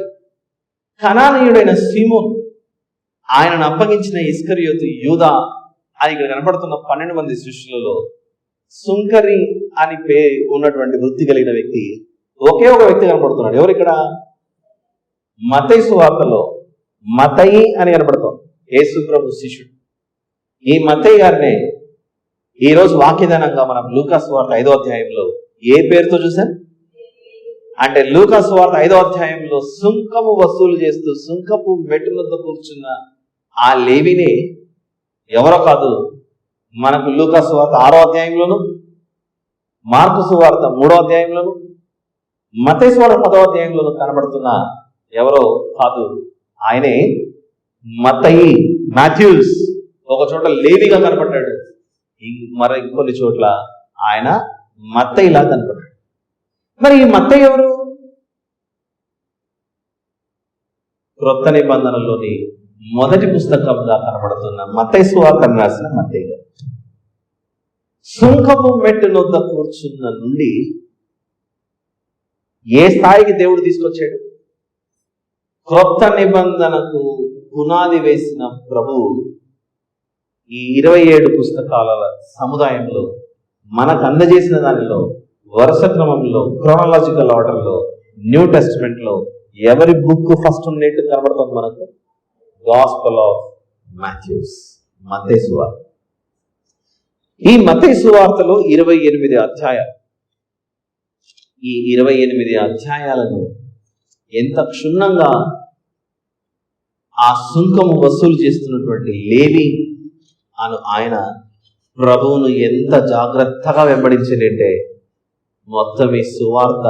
కనానీయుడైన సీమోను, ఆయనను అప్పగించిన ఇస్కరియోతు యూదా అని ఇక్కడ కనపడుతున్న 12 మంది శిష్యులలో సుంకరి అని ఉన్నటువంటి వృత్తి కలిగిన వ్యక్తి ఒకే ఒక వ్యక్తి కనపడుతున్నాడు. ఎవరు ఇక్కడ? మత్తయి సువార్తలో మత్తయి అని కనపడుతోంది, యేసు ప్రభు శిష్యుడు. ఈ మత్తయి గారినే ఈరోజు వాక్యదానంగా మనం లూకా సువార్త 5వ అధ్యాయంలో ఏ పేరుతో చూసాం అంటే, లూకా సువార్త 5వ అధ్యాయంలో సుంకము వసూలు చేస్తూ సుంకపు మెట్టు వద్ద కూర్చున్న ఆ లేవిని ఎవరో కాదు, మనకు లూకా సువార్త 6వ అధ్యాయంలోను, మార్కు సువార్త 3వ అధ్యాయంలోను, మత్తయి సువార్త 10వ అధ్యాయంలోను కనబడుతున్న ఎవరో కాదు, ఆయనే మత్తయి. మాథ్యూస్ ఒక చోట లేవిగా కనపడ్డాడు, మరి ఇంకొన్ని చోట్ల ఆయన మత్తయిలా కనపడ్డాడు. మరి ఈ మత్తయి ఎవరు? క్రొత్త నిబంధనలోని మొదటి పుస్తకంగా కనబడుతున్న మత్తయి సువార్తను రాసిన మత్తయి గారు. సుంకపు మెట్టు నొద్ద కూర్చున్న నుండి ఏ స్థాయికి దేవుడు తీసుకొచ్చాడు? క్రొత్త నిబంధనకు పునాది వేసిన ప్రభువు ఈ 27 పుస్తకాల సముదాయంలో మనకు అందజేసిన దానిలో వరుస క్రమంలో, క్రోనాలజికల్ ఆర్డర్లో, న్యూ టెస్టిమెంట్ లో ఎవరి బుక్ ఫస్ట్ ఉన్నట్టు కనబడుతుంది మనకు? గాస్పెల్ ఆఫ్ మాథ్యూస్, మత్తయి సువార్త. ఈ మత్తయి సువార్తలో 28 అధ్యాయాలు. ఈ 28 అధ్యాయాలను ఎంత క్షుణ్ణంగా ఆ సుంకము వసూలు చేస్తున్నటువంటి లేవి అను ఆయన ప్రభువును ఎంత జాగ్రత్తగా వెంబడించిందంటే, మొత్తం ఈ సువార్త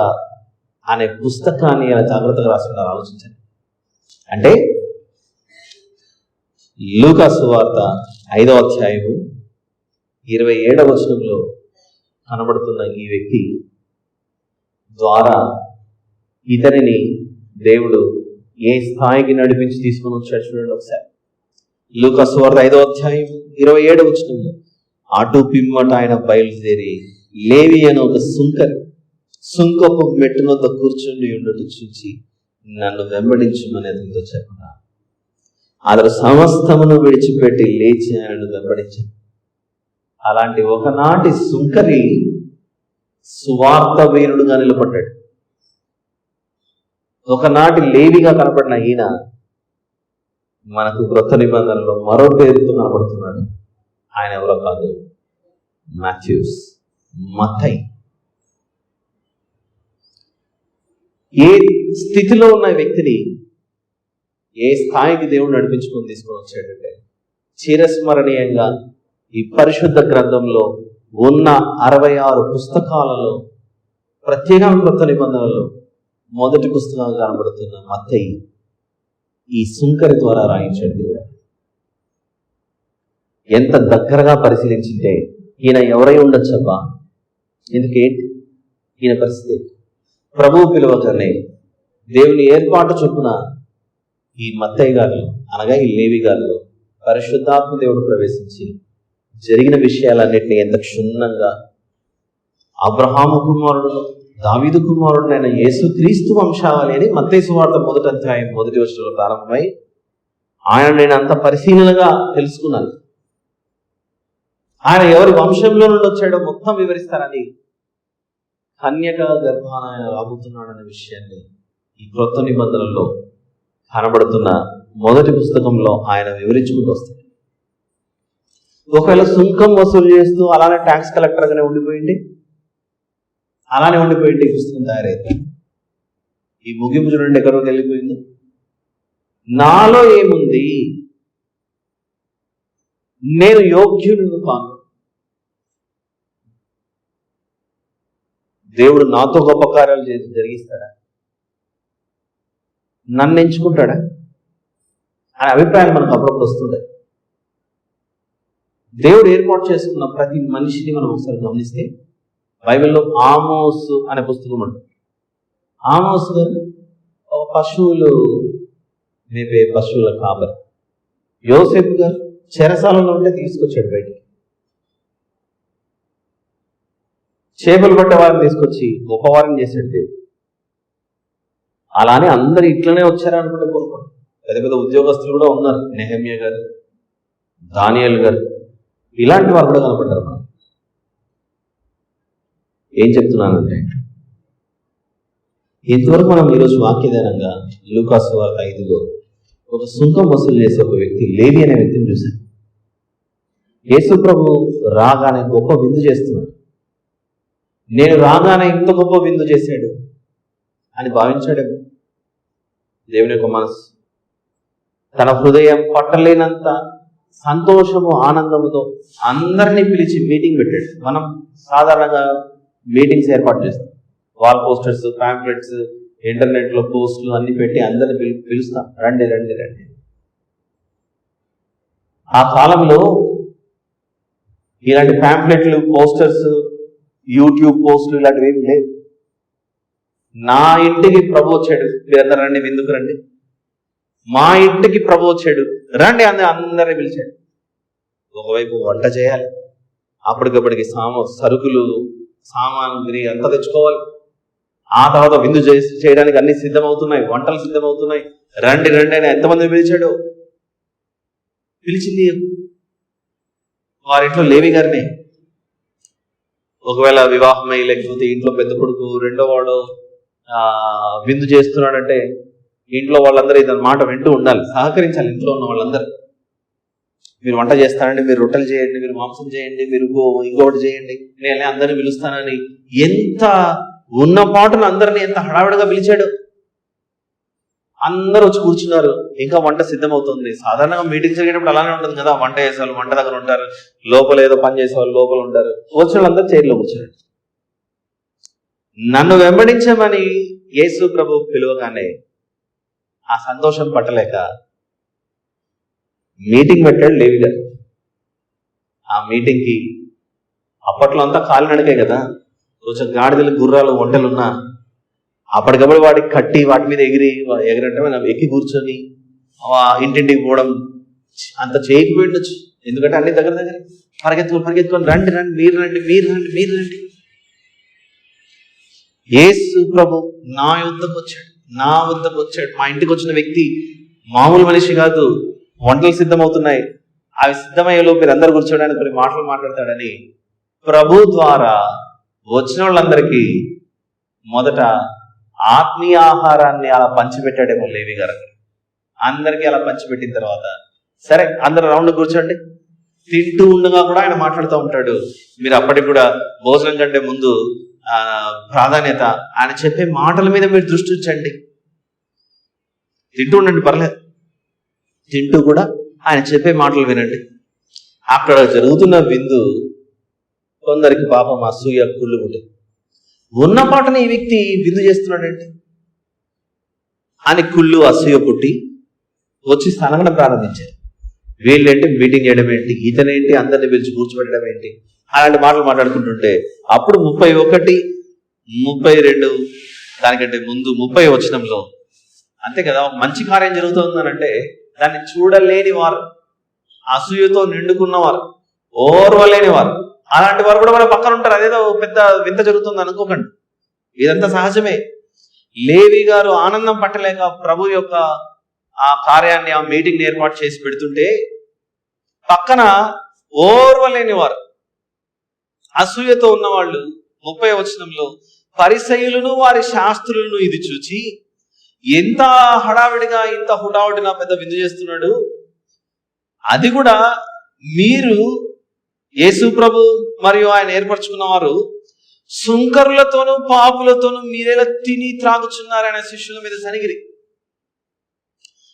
అనే పుస్తకాన్ని ఆయన జాగ్రత్తగా రాసుకున్నారు. ఆలోచించండి. అంటే లూకా సువార్త 5వ అధ్యాయము 27వ వచనంలో కనబడుతున్న ఈ వ్యక్తి ద్వారా ఇతనిని దేవుడు ఏ స్థాయికి నడిపించి తీసుకుని వచ్చాడు చూడండి ఒకసారి. లూకా సువార్త 5వ అధ్యాయం 27వ వచనంలో, అటు పిమ్మట ఆయన బయలుదేరి లేవి అని ఒక సుంకపు మెట్టునొద్ద కూర్చుని ఉండటం చూచి నన్ను వెంబడించమని అతనితో చెప్పగా అతడు సమస్తమును విడిచిపెట్టి లేచి ఆయనను వెంబడించాడు. అలాంటి ఒకనాటి సుంకరి సువార్త వీరుడుగా నిలబడ్డాడు. ఒకనాటి లేవిగా కనపడిన ఈయన మనకు క్రొత్త నిబంధనలో మరో పేరుతో కనపడుతున్నాడు. ఆయన ఎవరో కాదు, మాథ్యూస్, మత్తయి. ఏ స్థితిలో ఉన్న వ్యక్తిని ఏ స్థాయికి దేవుడు నడిపించుకొని తీసుకొని వచ్చాడంటే, చిరస్మరణీయంగా ఈ పరిశుద్ధ గ్రంథంలో ఉన్న 66 పుస్తకాలలో ప్రత్యేకంగా కొత్త నిబంధనలో మొదటి పుస్తకంగా కనబడుతున్న మత్తయి ఈ సుంకరి ద్వారా రాయించాడు దేవుడు. ఎంత దగ్గరగా పరిశీలించింటే ఈయన ఎవరై ఉండొచ్చబ్బా, ఎందుకేంటి ఈయన పరిస్థితి? ప్రభువు పిలువకనే దేవుని ఏర్పాటు చొప్పున ఈ మత్తయి గారిలో, అనగా ఈ లేవి గారిలో పరిశుద్ధాత్మ దేవుడు ప్రవేశించి జరిగిన విషయాలన్నింటినీ ఎంత క్షుణ్ణంగా అబ్రహాము కుమారుడు దావీదు కుమారుడునైన యేసుక్రీస్తు వంశావళి అని మత్తయి సువార్త 1వ అధ్యాయం 1వ వచనంలో ప్రారంభమై ఆయన నేను అంత పరిశీలనగా తెలుసుకున్నాను. ఆయన ఎవరి వంశంలో నుండి వచ్చాడో మొత్తం వివరిస్తారని, కన్యక గర్భాన ఆయన రాబోతున్నాడనే విషయాన్ని ఈ క్రొత్త నిబంధనలో కనబడుతున్న మొదటి పుస్తకంలో ఆయన వివరించుకుంటూ వస్తాడు. ఒకవేళ సుంకం వసూలు చేస్తూ అలానే ట్యాక్స్ కలెక్టర్గానే ఉండిపోయింది, అలానే ఉండిపోయింది ఈ పుస్తకం తయారైంది. ఈ ముగింపు చూడండి ఎక్కడికి వెళ్ళిపోయింది. నాలో ఏముంది, నేను యోగ్యుని కాను, దేవుడు నాతో గొప్ప కార్యాలు జరిగిస్తాడా, నన్ను ఎంచుకుంటాడా అనే అభిప్రాయం మనకు అప్పుడప్పుడు వస్తుండే. దేవుడు ఏర్పాటు చేసుకున్న ప్రతి మనిషిని మనం ఒకసారి గమనిస్తే బైబిల్లో ఆమోసు అనే పుస్తకం ఉంటుంది. ఆమోసు గారు పశువులు మేపే పశువుల కాపరి. యోసేపు గారు చెరసాలలో ఉంటే తీసుకొచ్చాడు బయటికి. చేపలు పట్టే వారిని తీసుకొచ్చి గొప్పవారిని చేశాడు దేవుడు. అలానే అందరు ఇట్లనే వచ్చారనుకుంటే కోరుకోండి. పెద్ద పెద్ద ఉద్యోగస్తులు కూడా ఉన్నారు, నెహమ్యా గారు, దానియేలు గారు, ఇలాంటి వారు కూడా కనపడ్డారు. మనం ఏం చెప్తున్నానంటే, ఇంతవరకు మనం ఈరోజు వాక్యధానంగా లూకా సువార్త 5లో ఒక సుంకం వసూలు చేసే ఒక వ్యక్తి, లేవి అనే వ్యక్తిని చూశాను. యేసు ప్రభు రాగానే గొప్ప విందు చేస్తున్నాడు. నేను రాగానే ఇంత గొప్ప విందు చేశాడు అని భావించాడేమో. దేవుని యొక్క మనసు, తన హృదయం పట్టలేనంత సంతోషము ఆనందముతో అందరినీ పిలిచి మీటింగ్ పెట్టాడు. మనం సాధారణంగా మీటింగ్స్ ఏర్పాటు చేస్తాం, వాల్ పోస్టర్స్, ప్యాంప్లెట్స్, ఇంటర్నెట్లో పోస్టులు అన్ని పెట్టి అందరిని పిలుస్తాం, రండి రండి రండి. ఆ కాలంలో ఇలాంటి ప్యాంప్లెట్లు, పోస్టర్స్, యూట్యూబ్ పోస్టులు ఇలాంటివి ఏమి లేవు. నా ఇంటికి ప్రభు వచ్చాడు, మీరందరూ రండి, ఎందుకు రండి, మా ఇంటికి ప్రభు వచ్చాడు రండి, అందరినీ పిలిచాడు. ఒకవైపు వంట చేయాలి, అప్పటికప్పటికి సరుకులు, సామాగ్రి అంతా తెచ్చుకోవాలి. ఆ తర్వాత విందు చేయడానికి అన్ని సిద్ధమవుతున్నాయి, వంటలు సిద్ధమవుతున్నాయి. రండి రండి అని ఎంతమందిని పిలిచాడు. పిలిచింది వారింట్లో లేవి గారిని. ఒకవేళ వివాహమై లేకపోతే ఇంట్లో పెద్ద కొడుకు రెండో వాడు విందు చేస్తున్నాడంటే ఇంట్లో వాళ్ళందరూ ఇతని మాట వింటూ ఉండాలి, సహకరించాలి. ఇంట్లో ఉన్న వాళ్ళందరూ, మీరు వంట చేస్తానండి, మీరు రొట్టెలు చేయండి, మీరు మాంసం చేయండి, మీరు ఇంకోటి చేయండి, నేను అందరిని పిలుస్తానని ఎంత ఉన్న పాటను అందరినీ ఎంత హడావిడిగా పిలిచాడు. అందరూ వచ్చి కూర్చున్నారు, ఇంకా వంట సిద్ధమవుతుంది. సాధారణంగా మీటింగ్ జరిగేటప్పుడు అలానే ఉంటుంది కదా, వంట చేసేవాళ్ళు వంట దగ్గర ఉంటారు, లోపల ఏదో పని చేసేవాళ్ళు లోపల ఉంటారు. వచ్చిన వాళ్ళందరూ చైర్లో కూర్చున్నారు. నన్ను వెంబడించమని యేసు ప్రభు పిలువగానే ఆ సంతోషం పట్టలేక మీటింగ్ పెట్టాడు లేవి గారు. ఆ మీటింగ్కి అప్పట్లో అంతా కాలినడకే కదా, కొంచెం గాడిదలు గుర్రాలు ఒంటెలున్నా అప్పటికప్పుడు వాటికి కట్టి వాటి మీద ఎగిరంటే మనం ఎక్కి కూర్చొని ఇంటింటికి పోవడం అంత చేయకపోయిండొచ్చు. ఎందుకంటే అన్ని దగ్గర పరిగెత్తుకొని రండి రండి మీరు రండి మీరు రండి మీరు రండి. యేసు ప్రభు నా వద్దకు వచ్చాడు. మా ఇంటికి వచ్చిన వ్యక్తి మామూలు మనిషి కాదు. వంటలు సిద్ధమవుతున్నాయి, అవి సిద్ధమయ్యేలో మీరు అందరు కూర్చోడానికి కొన్ని మాటలు మాట్లాడతాడని ప్రభు ద్వారా వచ్చిన వాళ్ళందరికీ మొదట ఆత్మీయ ఆహారాన్ని అలా పంచిపెట్టాడేమో లేవి గారు. అందరికీ అలా పంచిపెట్టిన తర్వాత సరే అందరు రౌండ్ కూర్చోండి. తింటూ ఉండగా కూడా ఆయన మాట్లాడుతూ ఉంటాడు. మీరు అప్పటికి కూడా భోజనం కంటే ముందు ప్రాధాన్యత ఆయన చెప్పే మాటల మీద మీరు దృష్టి ఉంచండి. తింటూ ఉండండి పర్లేదు, తింటూ కూడా ఆయన చెప్పే మాటలు వినండి. అక్కడ జరుగుతున్న విందు కొందరికి పాపం అసూయ కుళ్ళు ఉంటుంది. ఉన్న పాటని ఈ వ్యక్తి విందు చేస్తున్నాడండి అని కుళ్ళు అసూయ పుట్టి వచ్చి సనగడం ప్రారంభించారు. వీళ్ళేంటి మీటింగ్ చేయడం ఏంటి, ఇతనేంటి అందరిని పిలిచి కూర్చోబెట్టడం ఏంటి, అలాంటి మాటలు మాట్లాడుకుంటుంటే అప్పుడు 31, 32 దానికంటే ముందు 30 వచనంలో అంతే కదా, మంచి కార్యం జరుగుతుందనంటే దాన్ని చూడలేని వారు, అసూయతో నిండుకున్నవారు, ఓర్వలేని వారు, అలాంటి వారు కూడా మన పక్కన ఉంటారు. అదేదో పెద్ద వింత జరుగుతుంది అనుకోకండి, ఇదంతా సహజమే. లేవి గారు ఆనందం పట్టలేక ప్రభు యొక్క ఆ కార్యాన్ని ఆ మీటింగ్ ఏర్పాటు చేసి పెడుతుంటే పక్కన ఓర్వలేని వారు, అసూయతో ఉన్నవాళ్ళు 30వ వచనంలో పరిసయ్యులను వారి శాస్త్రులను ఇది చూచి ఎంత హడావిడిగా ఇంత హుడావుడిగా పెద్ద విందు చేస్తున్నాడు, అది కూడా మీరు యేసు ప్రభు మరియు ఆయన ఏర్పరచుకున్న వారు సుంకరులతోనూ పాపులతోనూ మీరేలా తిని త్రాగుచున్నారనే శిష్యుల మీద సనిగిరి.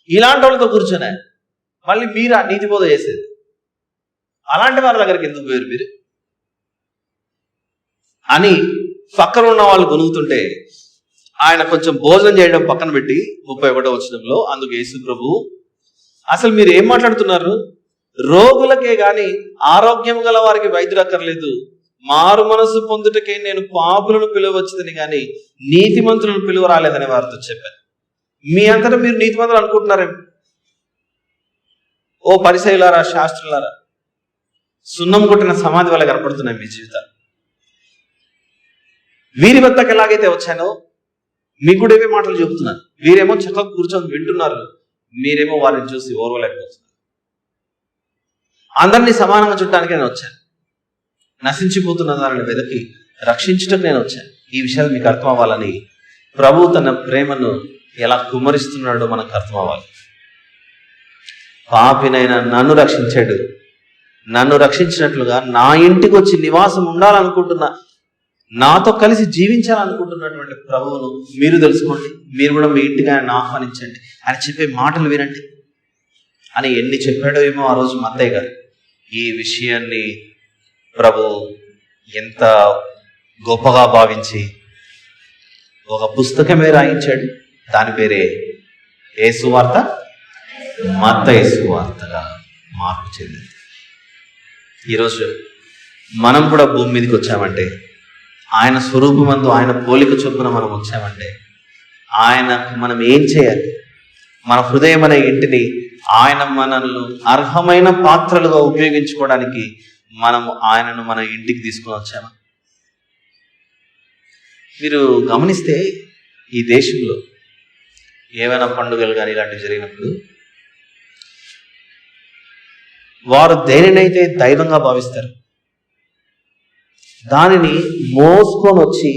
ఇలాంటి వాళ్ళతో కూర్చొని మళ్ళీ మీరు ఆ నీతి బోధ చేసేది, అలాంటి వారి దగ్గరికి ఎందుకు పోయారు మీరు అని పక్కన ఉన్న వాళ్ళు కొనుగుతుంటే ఆయన కొంచెం భోజనం చేయడం పక్కన పెట్టి 31వ వచనంలో అందుకు యేసు ప్రభు అసలు మీరు ఏం మాట్లాడుతున్నారు, రోగులకే గాని ఆరోగ్యం గల వారికి వైద్యుడు అక్కర్లేదు, మారు మనసు పొందుటకే నేను పాపులను పిలువచ్చుదని కానీ నీతిమంతులను పిలువ రాలేదని వారితో చెప్పాను. మీ అంతటా మీరు నీతిమంతులు అనుకుంటున్నారేమో. ఓ పరిసయ్యులారా, శాస్త్రులారా, సున్నం కొట్టిన సమాధి వల్ల కనపడుతున్నాయి మీ జీవితాలు. వీరి వద్దకు ఎలాగైతే వచ్చానో మీకు కూడా ఏవే మాటలు చెబుతున్నారు. వీరేమో చక్కగా కూర్చొని వింటున్నారు, మీరేమో వారిని చూసి ఓర్వలేకపోతున్నారు. అందరినీ సమానంగా చుట్టానికి నేను వచ్చాను, నశించిపోతున్న దానిని వెదకి రక్షించటకు నేను వచ్చాను. ఈ విషయాలు మీకు అర్థం అవ్వాలని ప్రభు తన ప్రేమను ఎలా కుమ్మరిస్తున్నాడో మనకు అర్థం అవ్వాలి. పాపినైనా నన్ను రక్షించాడు, నన్ను రక్షించినట్లుగా నా ఇంటికి వచ్చి నివాసం ఉండాలనుకుంటున్నా, నాతో కలిసి జీవించాలనుకుంటున్నటువంటి ప్రభువును మీరు తెలుసుకోండి. మీరు కూడా మీ ఇంటికి ఆయన ఆహ్వానించండి, ఆయన చెప్పే మాటలు వినండి అని ఎన్ని చెప్పాడో ఏమో ఆ రోజు మత్తయ్య గారు. ఈ విషయాన్ని ప్రభు ఎంత గొప్పగా భావించి ఒక పుస్తకమే రాయించాడు. దాని పేరే యేసు వార్త, మత్తయి సువార్తగా మార్పు చెందింది. ఈరోజు మనం కూడా భూమి మీదకి వచ్చామంటే, ఆయన స్వరూపమందు ఆయన పోలిక చొప్పున మనం వచ్చామంటే ఆయనకు మనం ఏం చేయాలి? మన హృదయం అనే ఇంటిని ఆయన మనల్ని అర్హమైన పాత్రలుగా ఉపయోగించుకోవడానికి మనము ఆయనను మన ఇంటికి తీసుకుని వచ్చామా? మీరు గమనిస్తే ఈ దేశంలో ఏమైనా పండుగలు కానీ ఇలాంటివి జరిగినప్పుడు వారు దేనినైతే దైవంగా భావిస్తారు దానిని మోసుకొని వచ్చి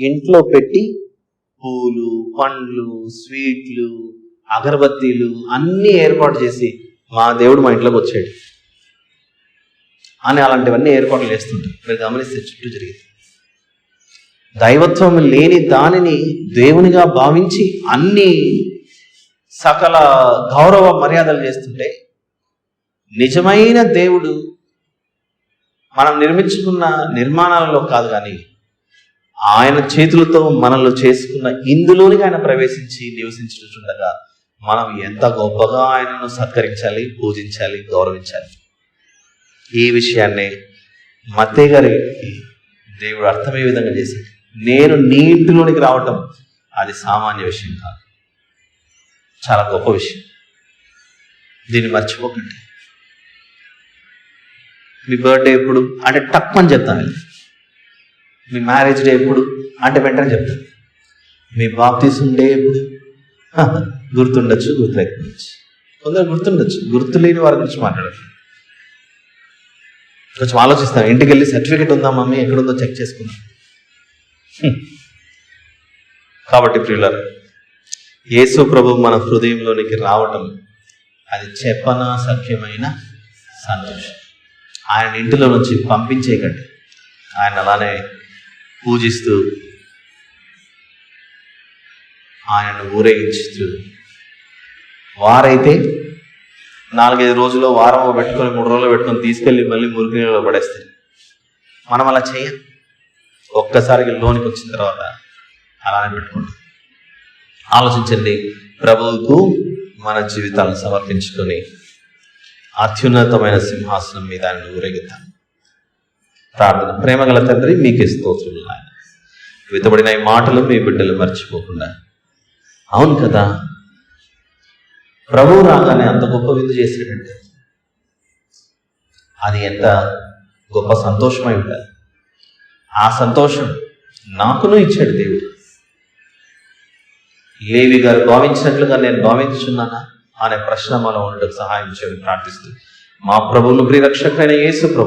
ఇంట్లో పెట్టి పూలు, పండ్లు, స్వీట్లు, అగరబత్తీలు అన్నీ ఏర్పాటు చేసి మా దేవుడు మా ఇంట్లోకి వచ్చాడు అని అలాంటివన్నీ ఏర్పాట్లు చేస్తుంటారు. మీరు గమనిస్తే చుట్టూ జరిగింది. దైవత్వం లేని దానిని దేవునిగా భావించి అన్ని సకల గౌరవ మర్యాదలు చేస్తుంటే నిజమైన దేవుడు మనం నిర్మించుకున్న నిర్మాణాలలో కాదు కానీ ఆయన చేతులతో మనల్ని చేసుకున్న ఇందులోనికి ఆయన ప్రవేశించి నివసించుండగా మనం ఎంత గొప్పగా ఆయనను సత్కరించాలి, పూజించాలి, గౌరవించాలి. ఈ విషయాన్ని మత్తయి గారికి దేవుడు అర్థమయ్యే విధంగా చేశాడు. నేను నీ ఇంటిలోనికి రావటం అది సామాన్య విషయం కాదు, చాలా గొప్ప విషయం. దీన్ని మర్చిపోకండి. మీ బర్త్డే ఎప్పుడు అంటే టక్ అని చెప్తాను. మీ మ్యారేజ్ డే ఎప్పుడు అంటే వెంటనే చెప్తాను. మీ బాప్తిసం డే ఎప్పుడు గుర్తుండొచ్చు, గుర్తులేకపోవచ్చు. కొందరు గుర్తుండొచ్చు, గుర్తు లేని వారి గురించి మాట్లాడదు. కొంచెం ఆలోచిస్తాం. ఇంటికి వెళ్ళి సర్టిఫికేట్ ఉందా మమ్మీ, ఎక్కడుందో చెక్ చేసుకుందాం. కాబట్టి ప్రియులారా, యేసు ప్రభు మన హృదయంలోనికి రావటం అది చెప్పనా సఖ్యమైన సంతోషం. ఆయన ఇంటిలో నుంచి పంపించేయకండి. ఆయన అలానే పూజిస్తూ, ఆయనను ఊరేగించుతూ, వారైతే 4-5 రోజుల్లో, వారం పెట్టుకొని 3 రోజులు పెట్టుకొని తీసుకెళ్ళి మళ్ళీ మురికి నీళ్ళలో పడేస్తారు. మనం అలా చేయం. ఒక్కసారికి లోనికి వచ్చిన తర్వాత అలానే పెట్టుకుంటాం. ఆలోచించండి. ప్రభువుకు మన జీవితాలను సమర్పించుకొని అత్యున్నతమైన సింహాసనం మీద ఆయన ఊరేగిద్దాం. ప్రార్థన. ప్రేమగల తండ్రి, మీకే స్తోత్రములు నాయన. విత్తబడిన ఈ మాటలు మీ బిడ్డలు మర్చిపోకుండా. అవును కదా, ప్రభువు రాగానే అంత గొప్ప విందు చేసేటంటే అది ఎంత గొప్ప సంతోషమై ఉండాలి. ఆ సంతోషం నాకును ఇచ్చాడు దేవుడు. లేవి గారు భావించినట్లుగా నేను భావించున్నానా అనే ప్రశ్న మనం ఉండటం సహాయం చేయమని ప్రార్థిస్తూ, మా ప్రభువును ప్రియరక్షకుడైన యేసు ప్రభు